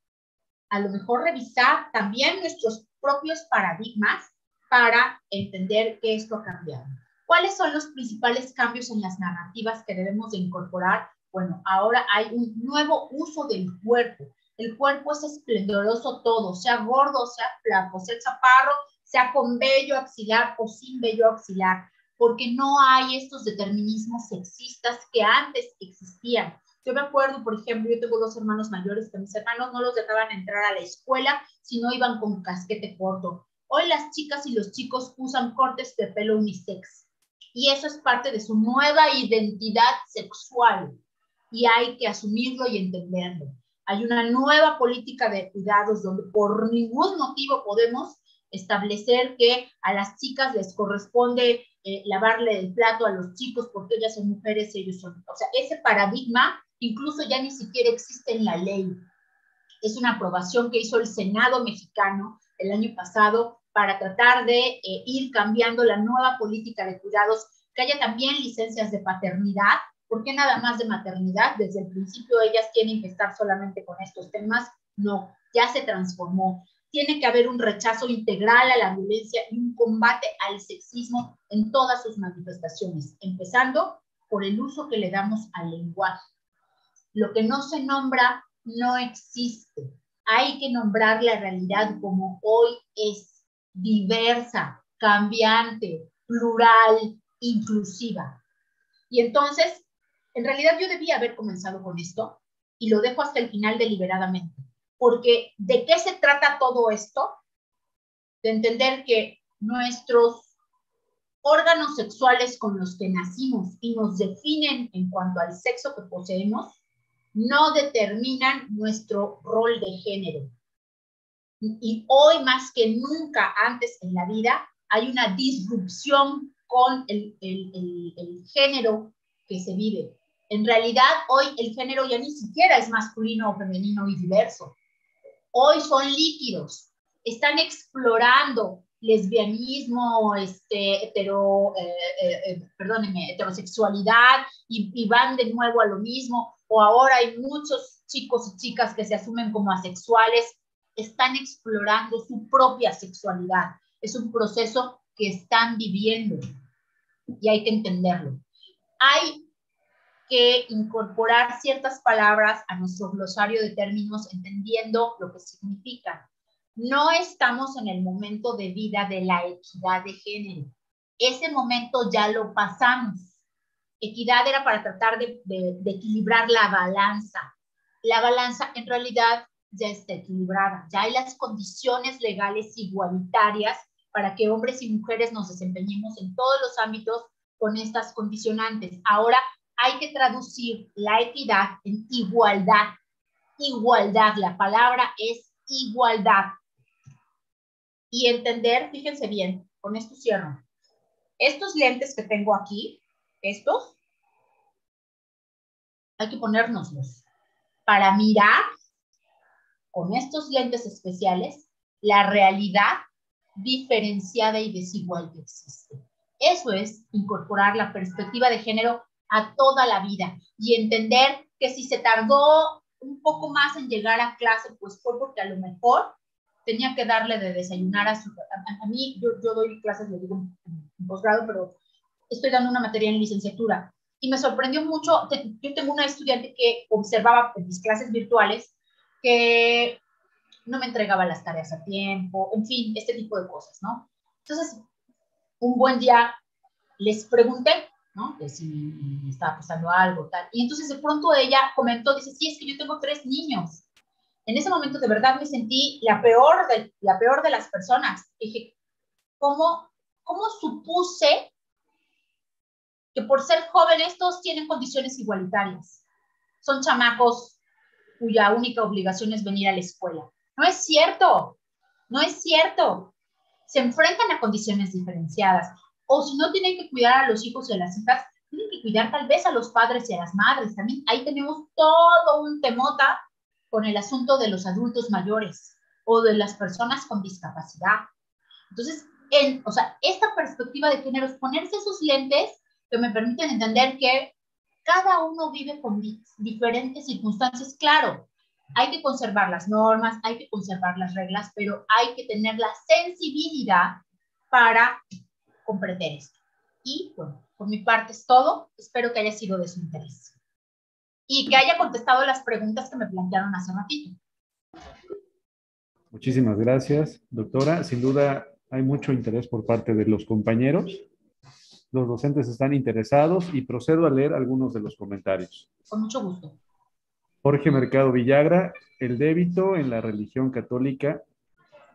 a lo mejor revisar también nuestros propios paradigmas para entender que esto ha cambiado. ¿Cuáles son los principales cambios en las narrativas que debemos de incorporar? Bueno, ahora hay un nuevo uso del cuerpo. El cuerpo es esplendoroso todo, sea gordo, sea flaco, sea chaparro, sea con vello axilar o sin vello axilar, porque no hay estos determinismos sexistas que antes existían. Yo me acuerdo, por ejemplo, yo tengo 2 hermanos mayores que mis hermanos no los dejaban entrar a la escuela si no iban con casquete corto. Hoy las chicas y los chicos usan cortes de pelo unisex y eso es parte de su nueva identidad sexual y hay que asumirlo y entenderlo. Hay una nueva política de cuidados donde por ningún motivo podemos establecer que a las chicas les corresponde lavarle el plato a los chicos porque ellas son mujeres, ellos son... O sea, ese paradigma incluso ya ni siquiera existe en la ley. Es una aprobación que hizo el Senado mexicano el año pasado para tratar de ir cambiando la nueva política de cuidados, que haya también licencias de paternidad. ¿Por qué nada más de maternidad? Desde el principio ellas tienen que estar solamente con estos temas. No, ya se transformó. Tiene que haber un rechazo integral a la violencia y un combate al sexismo en todas sus manifestaciones, empezando por el uso que le damos al lenguaje. Lo que no se nombra no existe. Hay que nombrar la realidad como hoy es, diversa, cambiante, plural, inclusiva. Y entonces, en realidad yo debía haber comenzado con esto y lo dejo hasta el final deliberadamente. Porque ¿de qué se trata todo esto? De entender que nuestros órganos sexuales con los que nacimos y nos definen en cuanto al sexo que poseemos, no determinan nuestro rol de género. Y hoy más que nunca antes en la vida hay una disrupción con el género que se vive. En realidad hoy el género ya ni siquiera es masculino o femenino y diverso. Hoy son líquidos. Están explorando lesbianismo, heterosexualidad y van de nuevo a lo mismo. O ahora hay muchos chicos y chicas que se asumen como asexuales, están explorando su propia sexualidad. Es un proceso que están viviendo y hay que entenderlo. Hay que incorporar ciertas palabras a nuestro glosario de términos entendiendo lo que significan. No estamos en el momento de vida de la equidad de género. Ese momento ya lo pasamos. Equidad era para tratar de equilibrar la balanza. La balanza en realidad ya está equilibrada. Ya hay las condiciones legales igualitarias para que hombres y mujeres nos desempeñemos en todos los ámbitos con estas condicionantes. Ahora hay que traducir la equidad en igualdad. Igualdad, la palabra es igualdad. Y entender, fíjense bien, con esto cierro. Estos lentes que tengo aquí, estos, hay que ponérnoslos para mirar con estos lentes especiales la realidad diferenciada y desigual que existe. Eso es incorporar la perspectiva de género a toda la vida y entender que si se tardó un poco más en llegar a clase, pues fue porque a lo mejor tenía que darle de desayunar a mí, yo doy clases, le digo, en posgrado, pero estoy dando una materia en licenciatura. Y me sorprendió mucho, yo tengo una estudiante que observaba en mis clases virtuales que no me entregaba las tareas a tiempo, en fin, este tipo de cosas, ¿no? Entonces, un buen día les pregunté, ¿no? Que si me estaba pasando algo, tal. Y entonces de pronto ella comentó, dice, sí, es que yo tengo 3 niños. En ese momento de verdad me sentí la peor de las personas. Dije, ¿cómo supuse que por ser jóvenes todos tienen condiciones igualitarias? Son chamacos cuya única obligación es venir a la escuela. No es cierto, no es cierto. Se enfrentan a condiciones diferenciadas. O si no tienen que cuidar a los hijos y a las hijas, tienen que cuidar tal vez a los padres y a las madres. También ahí tenemos todo un temota con el asunto de los adultos mayores o de las personas con discapacidad. Entonces, o sea, esta perspectiva de género es ponerse esos lentes que me permiten entender que cada uno vive con diferentes circunstancias. Claro, hay que conservar las normas, hay que conservar las reglas, pero hay que tener la sensibilidad para comprender esto. Y bueno, por mi parte es todo. Espero que haya sido de su interés y que haya contestado las preguntas que me plantearon hace ratito. Muchísimas gracias, doctora. Sin duda hay mucho interés por parte de los compañeros. Los docentes están interesados y procedo a leer algunos de los comentarios. Con mucho gusto. Jorge Mercado Villagra, el débito en la religión católica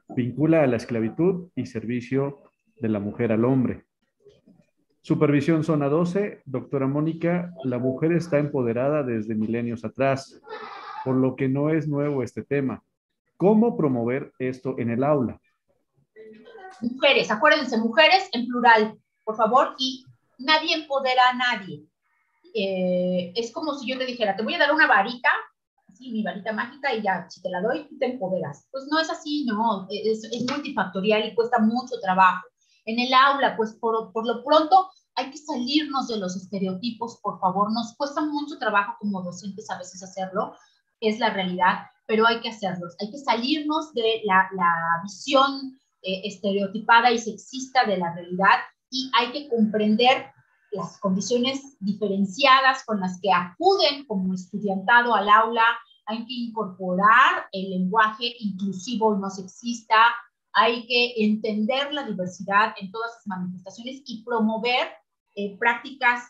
vincula a la esclavitud y servicio de la mujer al hombre. Supervisión Zona 12, doctora Mónica, la mujer está empoderada desde milenios atrás, por lo que no es nuevo este tema. ¿Cómo promover esto en el aula? Mujeres, acuérdense, mujeres en plural, por favor, y nadie empodera a nadie. Es como si yo te dijera, te voy a dar una varita, así, mi varita mágica, y ya, si te la doy, tú te empoderas. Pues no es así, no, es multifactorial y cuesta mucho trabajo. En el aula, pues por lo pronto, hay que salirnos de los estereotipos, por favor. Nos cuesta mucho trabajo como docentes a veces hacerlo, es la realidad, pero hay que hacerlos. Hay que salirnos de la visión estereotipada y sexista de la realidad y hay que comprender las condiciones diferenciadas con las que acuden como estudiantado al aula. Hay que incorporar el lenguaje inclusivo y no sexista. Hay que entender la diversidad en todas sus manifestaciones y promover prácticas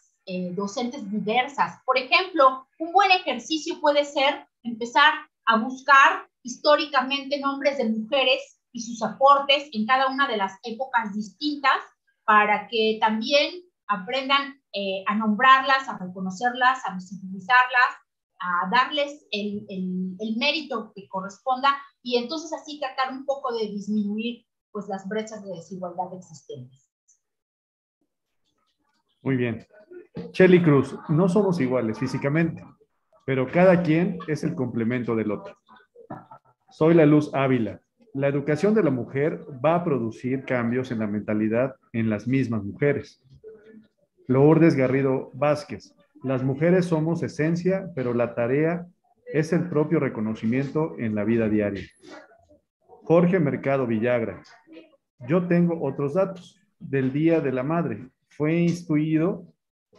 docentes diversas. Por ejemplo, un buen ejercicio puede ser empezar a buscar históricamente nombres de mujeres y sus aportes en cada una de las épocas distintas para que también aprendan a nombrarlas, a reconocerlas, a visibilizarlas, a darles el mérito que corresponda y entonces así tratar un poco de disminuir pues las brechas de desigualdad existentes. Muy bien. Chely Cruz, no somos iguales físicamente, pero cada quien es el complemento del otro. Soy la Luz Ávila. La educación de la mujer va a producir cambios en la mentalidad en las mismas mujeres. Lourdes Garrido Vázquez. Las mujeres somos esencia, pero la tarea es el propio reconocimiento en la vida diaria. Jorge Mercado Villagra. Yo tengo otros datos del Día de la Madre. Fue instituido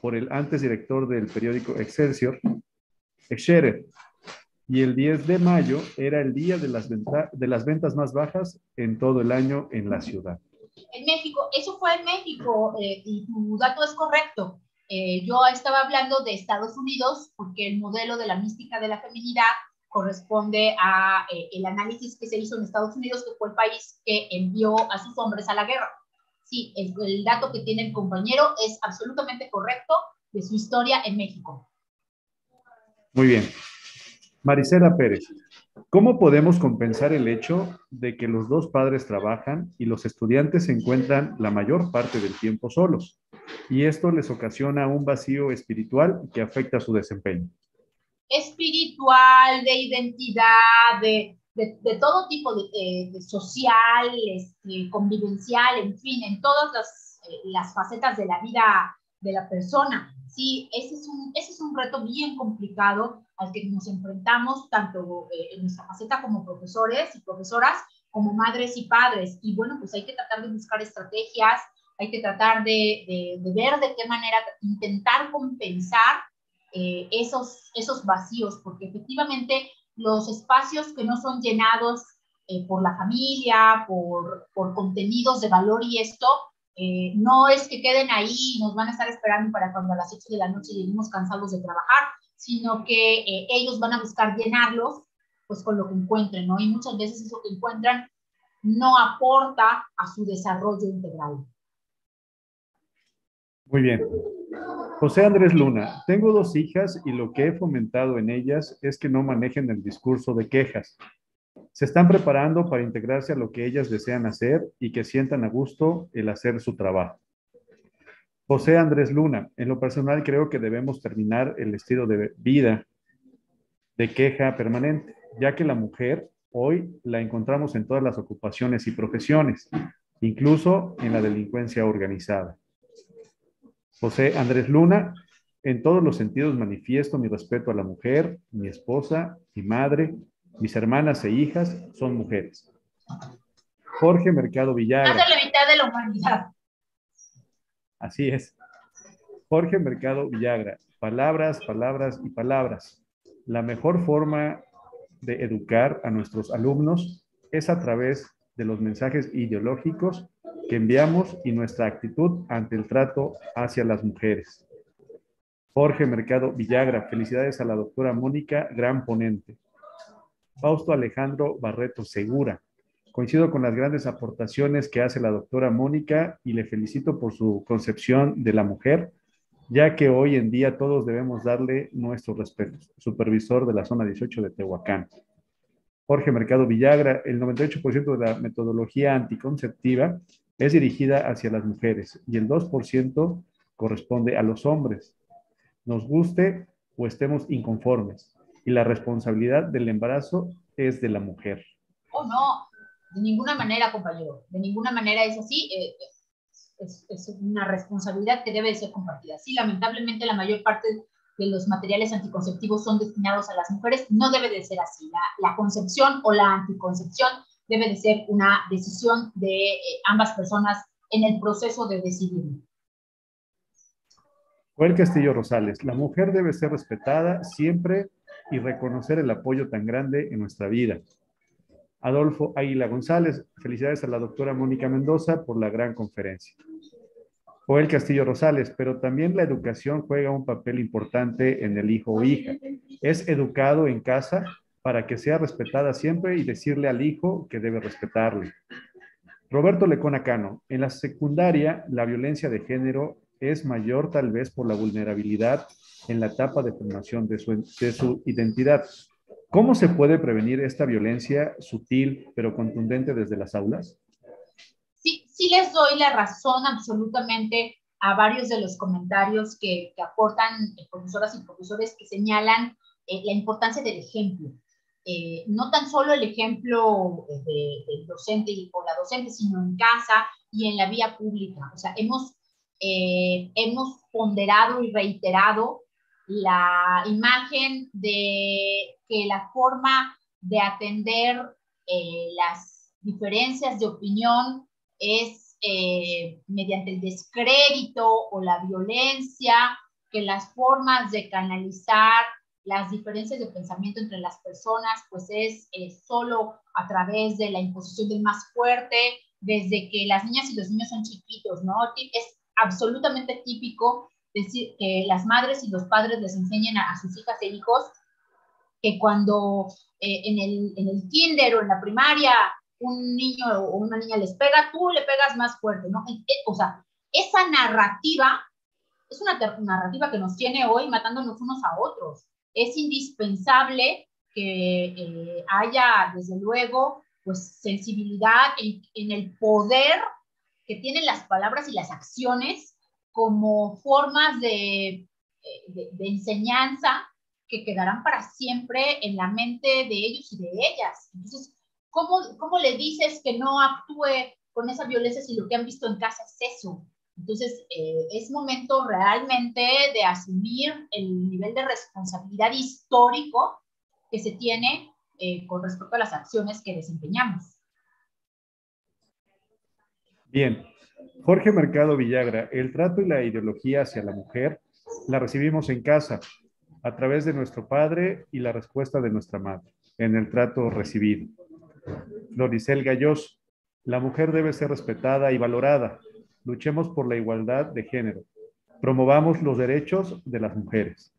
por el antes director del periódico Excelsior, Scherer, y el 10 de mayo era el día de las ventas más bajas en todo el año en la ciudad. En México, eso fue en México, y tu dato es correcto. Yo estaba hablando de Estados Unidos porque el modelo de la mística de la feminidad corresponde a el análisis que se hizo en Estados Unidos, que fue el país que envió a sus hombres a la guerra. Sí, el dato que tiene el compañero es absolutamente correcto de su historia en México. Muy bien. Marisela Pérez, ¿cómo podemos compensar el hecho de que los dos padres trabajan y los estudiantes se encuentran la mayor parte del tiempo solos? Y esto les ocasiona un vacío espiritual que afecta su desempeño. Espiritual, de identidad, de todo tipo de social, convivencial, en fin, en todas las facetas de la vida de la persona. Sí, ese es un reto bien complicado al que nos enfrentamos tanto en nuestra faceta como profesores y profesoras, como madres y padres. Y bueno, pues hay que tratar de buscar estrategias, hay que tratar de ver de qué manera intentar compensar esos vacíos, porque efectivamente los espacios que no son llenados por la familia, por contenidos de valor y esto, no es que queden ahí y nos van a estar esperando para cuando a las 8 de la noche lleguemos cansados de trabajar, sino que ellos van a buscar llenarlos pues con lo que encuentren, ¿no? Y muchas veces eso que encuentran no aporta a su desarrollo integral. Muy bien. José Andrés Luna, tengo 2 hijas y lo que he fomentado en ellas es que no manejen el discurso de quejas. Se están preparando para integrarse a lo que ellas desean hacer y que sientan a gusto el hacer su trabajo. José Andrés Luna, en lo personal creo que debemos terminar el estilo de vida de queja permanente, ya que la mujer hoy la encontramos en todas las ocupaciones y profesiones, incluso en la delincuencia organizada. José Andrés Luna, en todos los sentidos manifiesto mi respeto a la mujer, mi esposa, mi madre, mis hermanas e hijas son mujeres. Jorge Mercado Villagra. Más de la mitad de la humanidad. Así es. Jorge Mercado Villagra. Palabras, palabras y palabras. La mejor forma de educar a nuestros alumnos es a través de los mensajes ideológicos que enviamos y nuestra actitud ante el trato hacia las mujeres. Jorge Mercado Villagra, felicidades a la doctora Mónica, gran ponente. Fausto Alejandro Barreto Segura, coincido con las grandes aportaciones que hace la doctora Mónica y le felicito por su concepción de la mujer, ya que hoy en día todos debemos darle nuestro respeto. Supervisor de la zona 18 de Tehuacán. Jorge Mercado Villagra, el 98% de la metodología anticonceptiva es dirigida hacia las mujeres y el 2% corresponde a los hombres. Nos guste o estemos inconformes. Y la responsabilidad del embarazo es de la mujer. Oh, no, de ninguna manera, compañero. De ninguna manera es así. Es una responsabilidad que debe de ser compartida. Sí, lamentablemente la mayor parte de los materiales anticonceptivos son destinados a las mujeres. No debe de ser así. La concepción o la anticoncepción debe de ser una decisión de ambas personas en el proceso de decidir. Joel Castillo Rosales, la mujer debe ser respetada siempre y reconocer el apoyo tan grande en nuestra vida. Adolfo Águila González, felicidades a la doctora Mónica Mendoza por la gran conferencia. Joel Castillo Rosales, pero también la educación juega un papel importante en el hijo o hija. Es educado en casa para que sea respetada siempre y decirle al hijo que debe respetarle. Roberto Lecona Cano, en la secundaria la violencia de género es mayor tal vez por la vulnerabilidad en la etapa de formación de su identidad. ¿Cómo se puede prevenir esta violencia sutil pero contundente desde las aulas? Sí les doy la razón absolutamente a varios de los comentarios que aportan profesoras y profesores que señalan la importancia del ejemplo. No tan solo el ejemplo del docente o la docente, sino en casa y en la vía pública. O sea, hemos ponderado y reiterado la imagen de que la forma de atender las diferencias de opinión es mediante el descrédito o la violencia que las formas de canalizar las diferencias de pensamiento entre las personas, pues es solo a través de la imposición del más fuerte, desde que las niñas y los niños son chiquitos, ¿no? Es absolutamente típico decir que las madres y los padres les enseñen a sus hijas e hijos que cuando en el kinder o en la primaria un niño o una niña les pega, tú le pegas más fuerte, ¿no? O sea, esa narrativa es una narrativa que nos tiene hoy matándonos unos a otros. Es indispensable que haya, desde luego, pues sensibilidad en el poder que tienen las palabras y las acciones como formas de enseñanza que quedarán para siempre en la mente de ellos y de ellas. Entonces, ¿cómo le dices que no actúe con esa violencia si lo que han visto en casa es eso? Entonces, es momento realmente de asumir el nivel de responsabilidad histórico que se tiene con respecto a las acciones que desempeñamos. Bien. Jorge Mercado Villagra, el trato y la ideología hacia la mujer la recibimos en casa, a través de nuestro padre y la respuesta de nuestra madre, en el trato recibido. Floricel Galloso, la mujer debe ser respetada y valorada. Luchemos por la igualdad de género. Promovamos los derechos de las mujeres.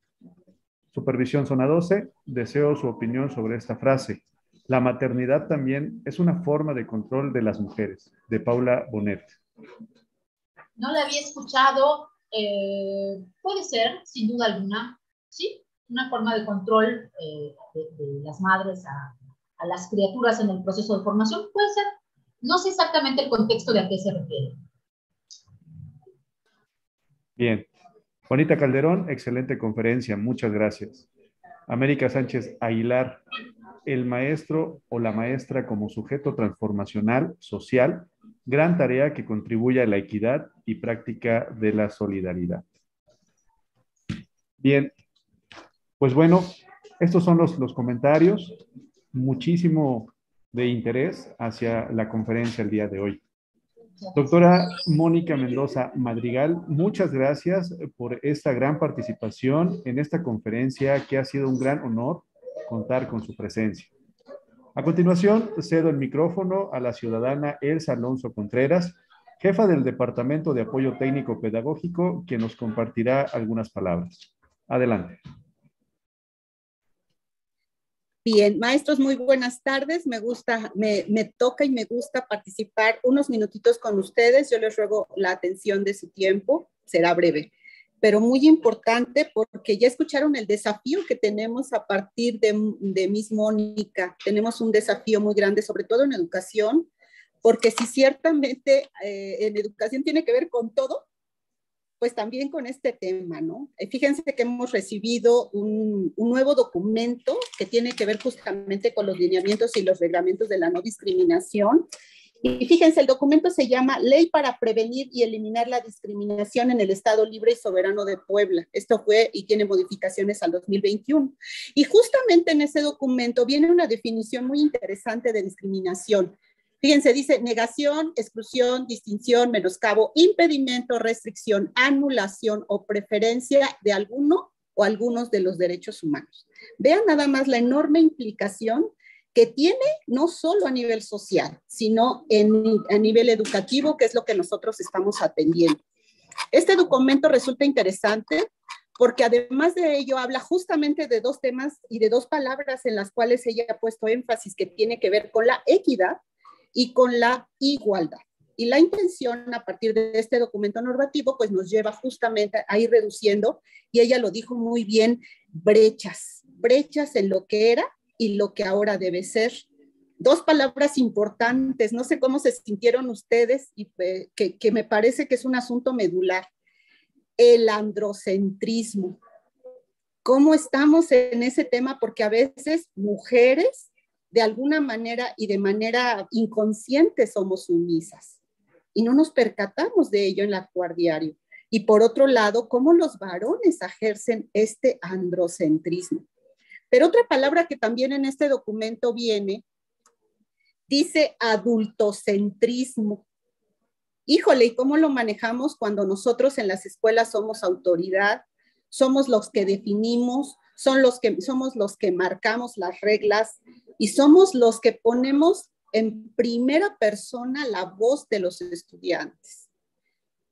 Supervisión Zona 12, deseo su opinión sobre esta frase. La maternidad también es una forma de control de las mujeres, de Paula Bonet. No la había escuchado, puede ser, sin duda alguna, sí, una forma de control de las madres a las criaturas en el proceso de formación, puede ser. No sé exactamente el contexto de a qué se refiere. Bien. Juanita Calderón, excelente conferencia, muchas gracias. América Sánchez Aguilar, el maestro o la maestra como sujeto transformacional social, gran tarea que contribuye a la equidad y práctica de la solidaridad. Bien, pues bueno, estos son los comentarios, muchísimo de interés hacia la conferencia el día de hoy. Doctora Mónica Mendoza Madrigal, muchas gracias por esta gran participación en esta conferencia que ha sido un gran honor contar con su presencia. A continuación, cedo el micrófono a la ciudadana Elsa Alonso Contreras, jefa del Departamento de Apoyo Técnico Pedagógico, quien nos compartirá algunas palabras. Adelante. Bien, maestros, muy buenas tardes. Me toca y me gusta participar unos minutitos con ustedes. Yo les ruego la atención de su tiempo. Será breve, pero muy importante porque ya escucharon el desafío que tenemos a partir de Miss Mónica. Tenemos un desafío muy grande, sobre todo en educación, porque si ciertamente en educación tiene que ver con todo, pues también con este tema, ¿no? Fíjense que hemos recibido un nuevo documento que tiene que ver justamente con los lineamientos y los reglamentos de la no discriminación. Y fíjense, el documento se llama Ley para prevenir y eliminar la discriminación en el Estado Libre y Soberano de Puebla. Esto fue y tiene modificaciones al 2021. Y justamente en ese documento viene una definición muy interesante de discriminación. Fíjense, dice negación, exclusión, distinción, menoscabo, impedimento, restricción, anulación o preferencia de alguno o algunos de los derechos humanos. Vean nada más la enorme implicación que tiene no solo a nivel social, sino a nivel educativo, que es lo que nosotros estamos atendiendo. Este documento resulta interesante porque además de ello habla justamente de dos temas y de dos palabras en las cuales ella ha puesto énfasis que tiene que ver con la equidad y con la igualdad. Y la intención a partir de este documento normativo pues nos lleva justamente a ir reduciendo, y ella lo dijo muy bien, brechas en lo que era y lo que ahora debe ser. Dos palabras importantes, no sé cómo se sintieron ustedes, y que me parece que es un asunto medular. El androcentrismo. ¿Cómo estamos en ese tema? Porque a veces mujeres de alguna manera y de manera inconsciente somos sumisas y no nos percatamos de ello en el actuar diario. Y por otro lado, cómo los varones ejercen este androcentrismo. Pero otra palabra que también en este documento viene, dice adultocentrismo. Híjole, ¿y cómo lo manejamos cuando nosotros en las escuelas somos autoridad? somos los que definimos, somos los que marcamos las reglas y somos los que ponemos en primera persona la voz de los estudiantes.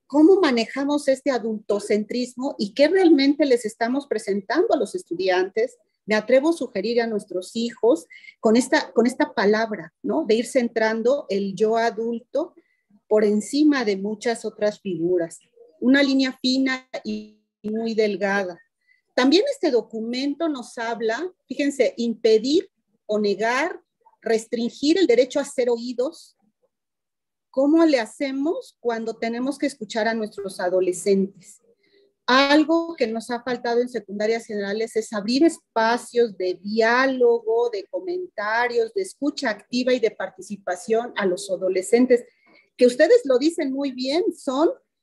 ¿Cómo manejamos este adultocentrismo y qué realmente les estamos presentando a los estudiantes? Me atrevo a sugerir a nuestros hijos con esta palabra, ¿no? De ir centrando el yo adulto por encima de muchas otras figuras. Una línea fina y muy delgada. También este documento nos habla, fíjense, impedir o negar, restringir el derecho a ser oídos. ¿Cómo le hacemos cuando tenemos que escuchar a nuestros adolescentes? Algo que nos ha faltado en secundarias generales es abrir espacios de diálogo, de comentarios, de escucha activa y de participación a los adolescentes, que ustedes lo dicen muy bien,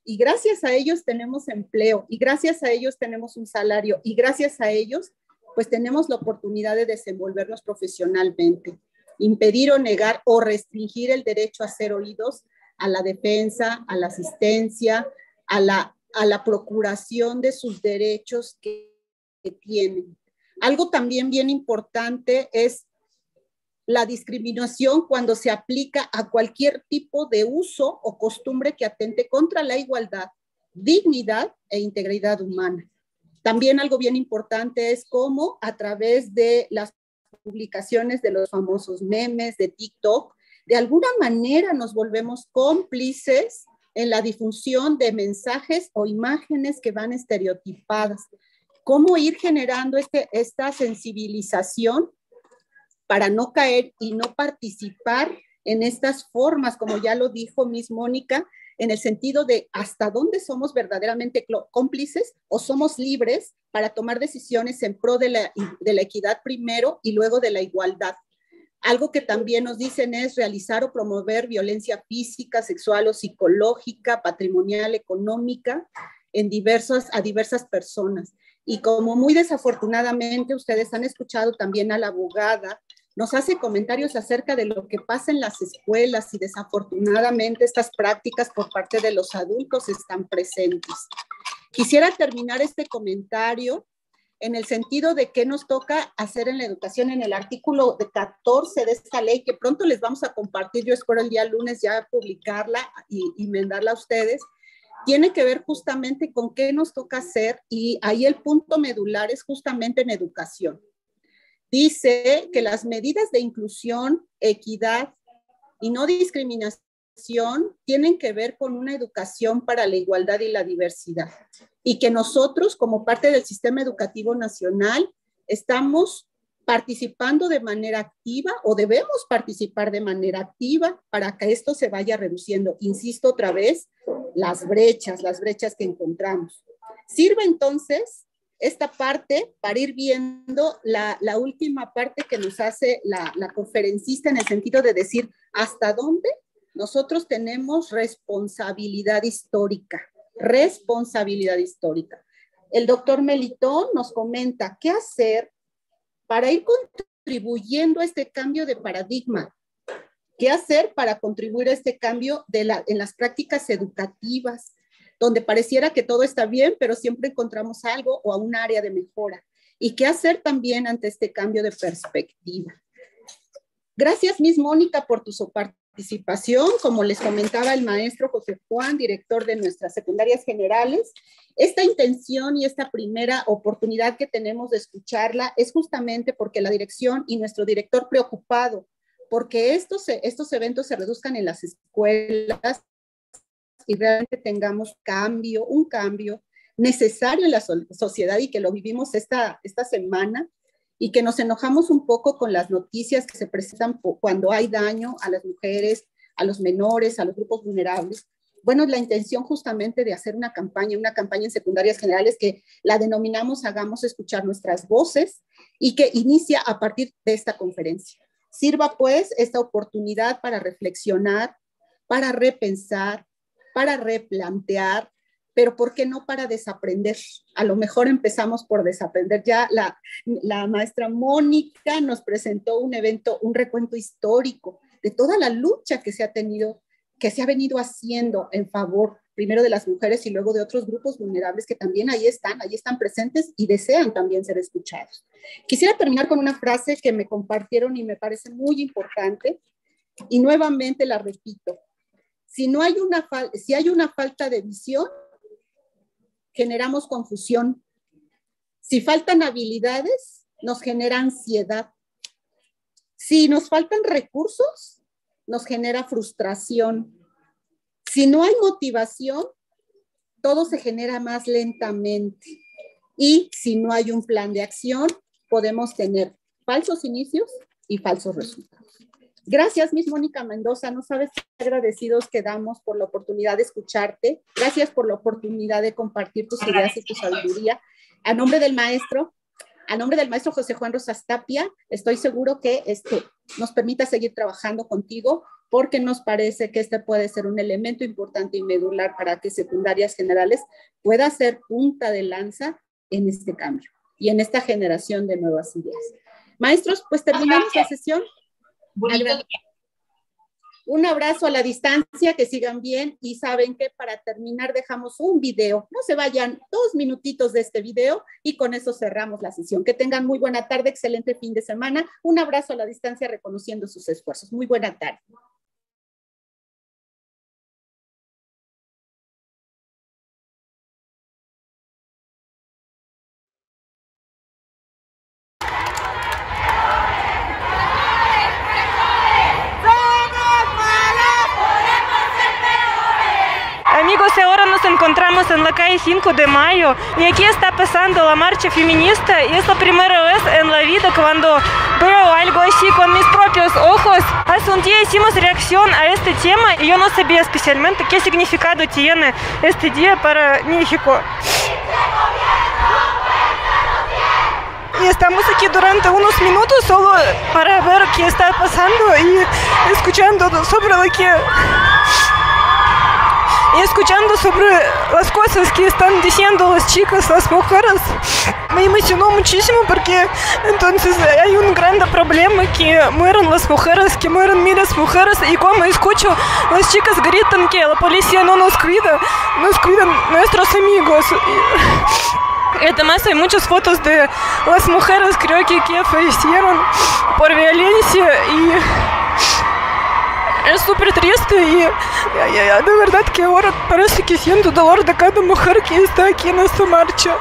y gracias a ellos tenemos empleo, y gracias a ellos tenemos un salario, y gracias a ellos, pues tenemos la oportunidad de desenvolvernos profesionalmente. Impedir o negar o restringir el derecho a ser oídos, a la defensa, a la asistencia, a la procuración de sus derechos que tienen. Algo también bien importante es la discriminación cuando se aplica a cualquier tipo de uso o costumbre que atente contra la igualdad, dignidad e integridad humana. También algo bien importante es cómo a través de las publicaciones de los famosos memes de TikTok, de alguna manera nos volvemos cómplices en la difusión de mensajes o imágenes que van estereotipadas. ¿Cómo ir generando esta sensibilización para no caer y no participar en estas formas, como ya lo dijo Miss Mónica, en el sentido de hasta dónde somos verdaderamente cómplices o somos libres para tomar decisiones en pro de la equidad primero y luego de la igualdad? Algo que también nos dicen es realizar o promover violencia física, sexual o psicológica, patrimonial, económica, a diversas personas. Y como muy desafortunadamente ustedes han escuchado también a la abogada, nos hace comentarios acerca de lo que pasa en las escuelas y desafortunadamente estas prácticas por parte de los adultos están presentes. Quisiera terminar este comentario en el sentido de qué nos toca hacer en la educación en el artículo 14 de esta ley, que pronto les vamos a compartir, yo espero el día lunes ya publicarla y mandarla a ustedes. Tiene que ver justamente con qué nos toca hacer y ahí el punto medular es justamente en educación. Dice que las medidas de inclusión, equidad y no discriminación tienen que ver con una educación para la igualdad y la diversidad. Y que nosotros, como parte del sistema educativo nacional, estamos participando de manera activa o debemos participar de manera activa para que esto se vaya reduciendo. Insisto otra vez, las brechas que encontramos. Sirve entonces esta parte para ir viendo la última parte que nos hace la conferencista en el sentido de decir hasta dónde nosotros tenemos responsabilidad histórica. El doctor Melitón nos comenta qué hacer para ir contribuyendo a este cambio de paradigma. ¿Qué hacer para contribuir a este cambio en las prácticas educativas, donde pareciera que todo está bien, pero siempre encontramos algo o a un área de mejora? ¿Y qué hacer también ante este cambio de perspectiva? Gracias, Miss Mónica, por tu participación. Como les comentaba el maestro José Juan, director de nuestras secundarias generales, esta intención y esta primera oportunidad que tenemos de escucharla es justamente porque la dirección y nuestro director preocupado porque estos eventos se reduzcan en las escuelas y realmente tengamos un cambio necesario en la sociedad y que lo vivimos esta semana y que nos enojamos un poco con las noticias que se presentan cuando hay daño a las mujeres, a los menores, a los grupos vulnerables. Bueno, la intención justamente de hacer una campaña en secundarias generales que la denominamos Hagamos Escuchar Nuestras Voces y que inicia a partir de esta conferencia. Sirva pues esta oportunidad para reflexionar, para repensar, para replantear, pero ¿por qué no para desaprender? A lo mejor empezamos por desaprender. Ya la maestra Mónica nos presentó un recuento histórico de toda la lucha que se ha venido haciendo en favor primero de las mujeres y luego de otros grupos vulnerables que también ahí están presentes y desean también ser escuchados. Quisiera terminar con una frase que me compartieron y me parece muy importante, y nuevamente la repito. Si hay una falta de visión, generamos confusión. Si faltan habilidades, nos genera ansiedad. Si nos faltan recursos, nos genera frustración. Si no hay motivación, todo se genera más lentamente. Y si no hay un plan de acción, podemos tener falsos inicios y falsos resultados. Gracias, Miss Mónica Mendoza. No sabes qué agradecidos quedamos por la oportunidad de escucharte. Gracias por la oportunidad de compartir tus ideas y tu sabiduría. A nombre del maestro José Juan Rosas Tapia, estoy seguro que nos permita seguir trabajando contigo, porque nos parece que este puede ser un elemento importante y medular para que secundarias generales pueda ser punta de lanza en este cambio y en esta generación de nuevas ideas. Maestros, pues terminamos la sesión. Un abrazo a la distancia, que sigan bien, y saben que para terminar dejamos un video. No se vayan, 2 minutitos de este video y con eso cerramos la sesión. Que tengan muy buena tarde, excelente fin de semana. Un abrazo a la distancia reconociendo sus esfuerzos. Muy buena tarde. Amigos, ahora nos encontramos en la calle 5 de Mayo y aquí está pasando la marcha feminista, y es la primera vez en la vida cuando veo algo así con mis propios ojos. Hace un día hicimos reacción a este tema y yo no sabía especialmente qué significado tiene este día para México. Y estamos aquí durante unos minutos solo para ver qué está pasando y escuchando sobre las cosas que están diciendo las chicas, las mujeres. Me emocionó muchísimo porque entonces hay un gran problema, que mueren las mujeres, que mueren miles de mujeres, y como escucho, las chicas gritan que la policía no nos cuida, nos cuidan nuestros amigos. Y además hay muchas fotos de las mujeres, creo que fallecieron por violencia, y es súper triste, y de verdad que ahora parece que siento dolor de cada mujer que está aquí en esta marcha.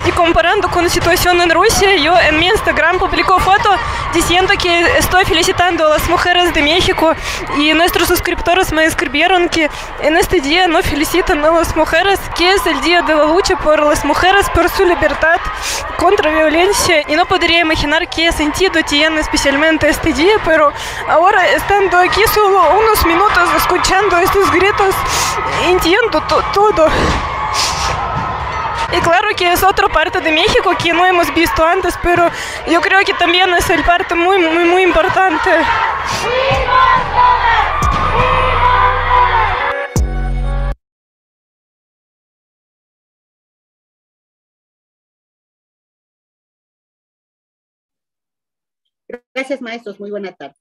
Y comparando con la situación en Rusia, yo en mi Instagram publico foto diciendo que estoy felicitando a las mujeres de México, y nuestros suscriptores me escribieron que en este día no felicitan a las mujeres, que es el día de la lucha por las mujeres, por su libertad, contra violencia, y no podría imaginar qué sentido tiene especialmente este día, pero ahora estando aquí solo unos minutos escuchando estos gritos, entiendo todo. Y claro que es otra parte de México que no hemos visto antes, pero yo creo que también es el parte muy importante. Gracias, maestros. Muy buena tarde.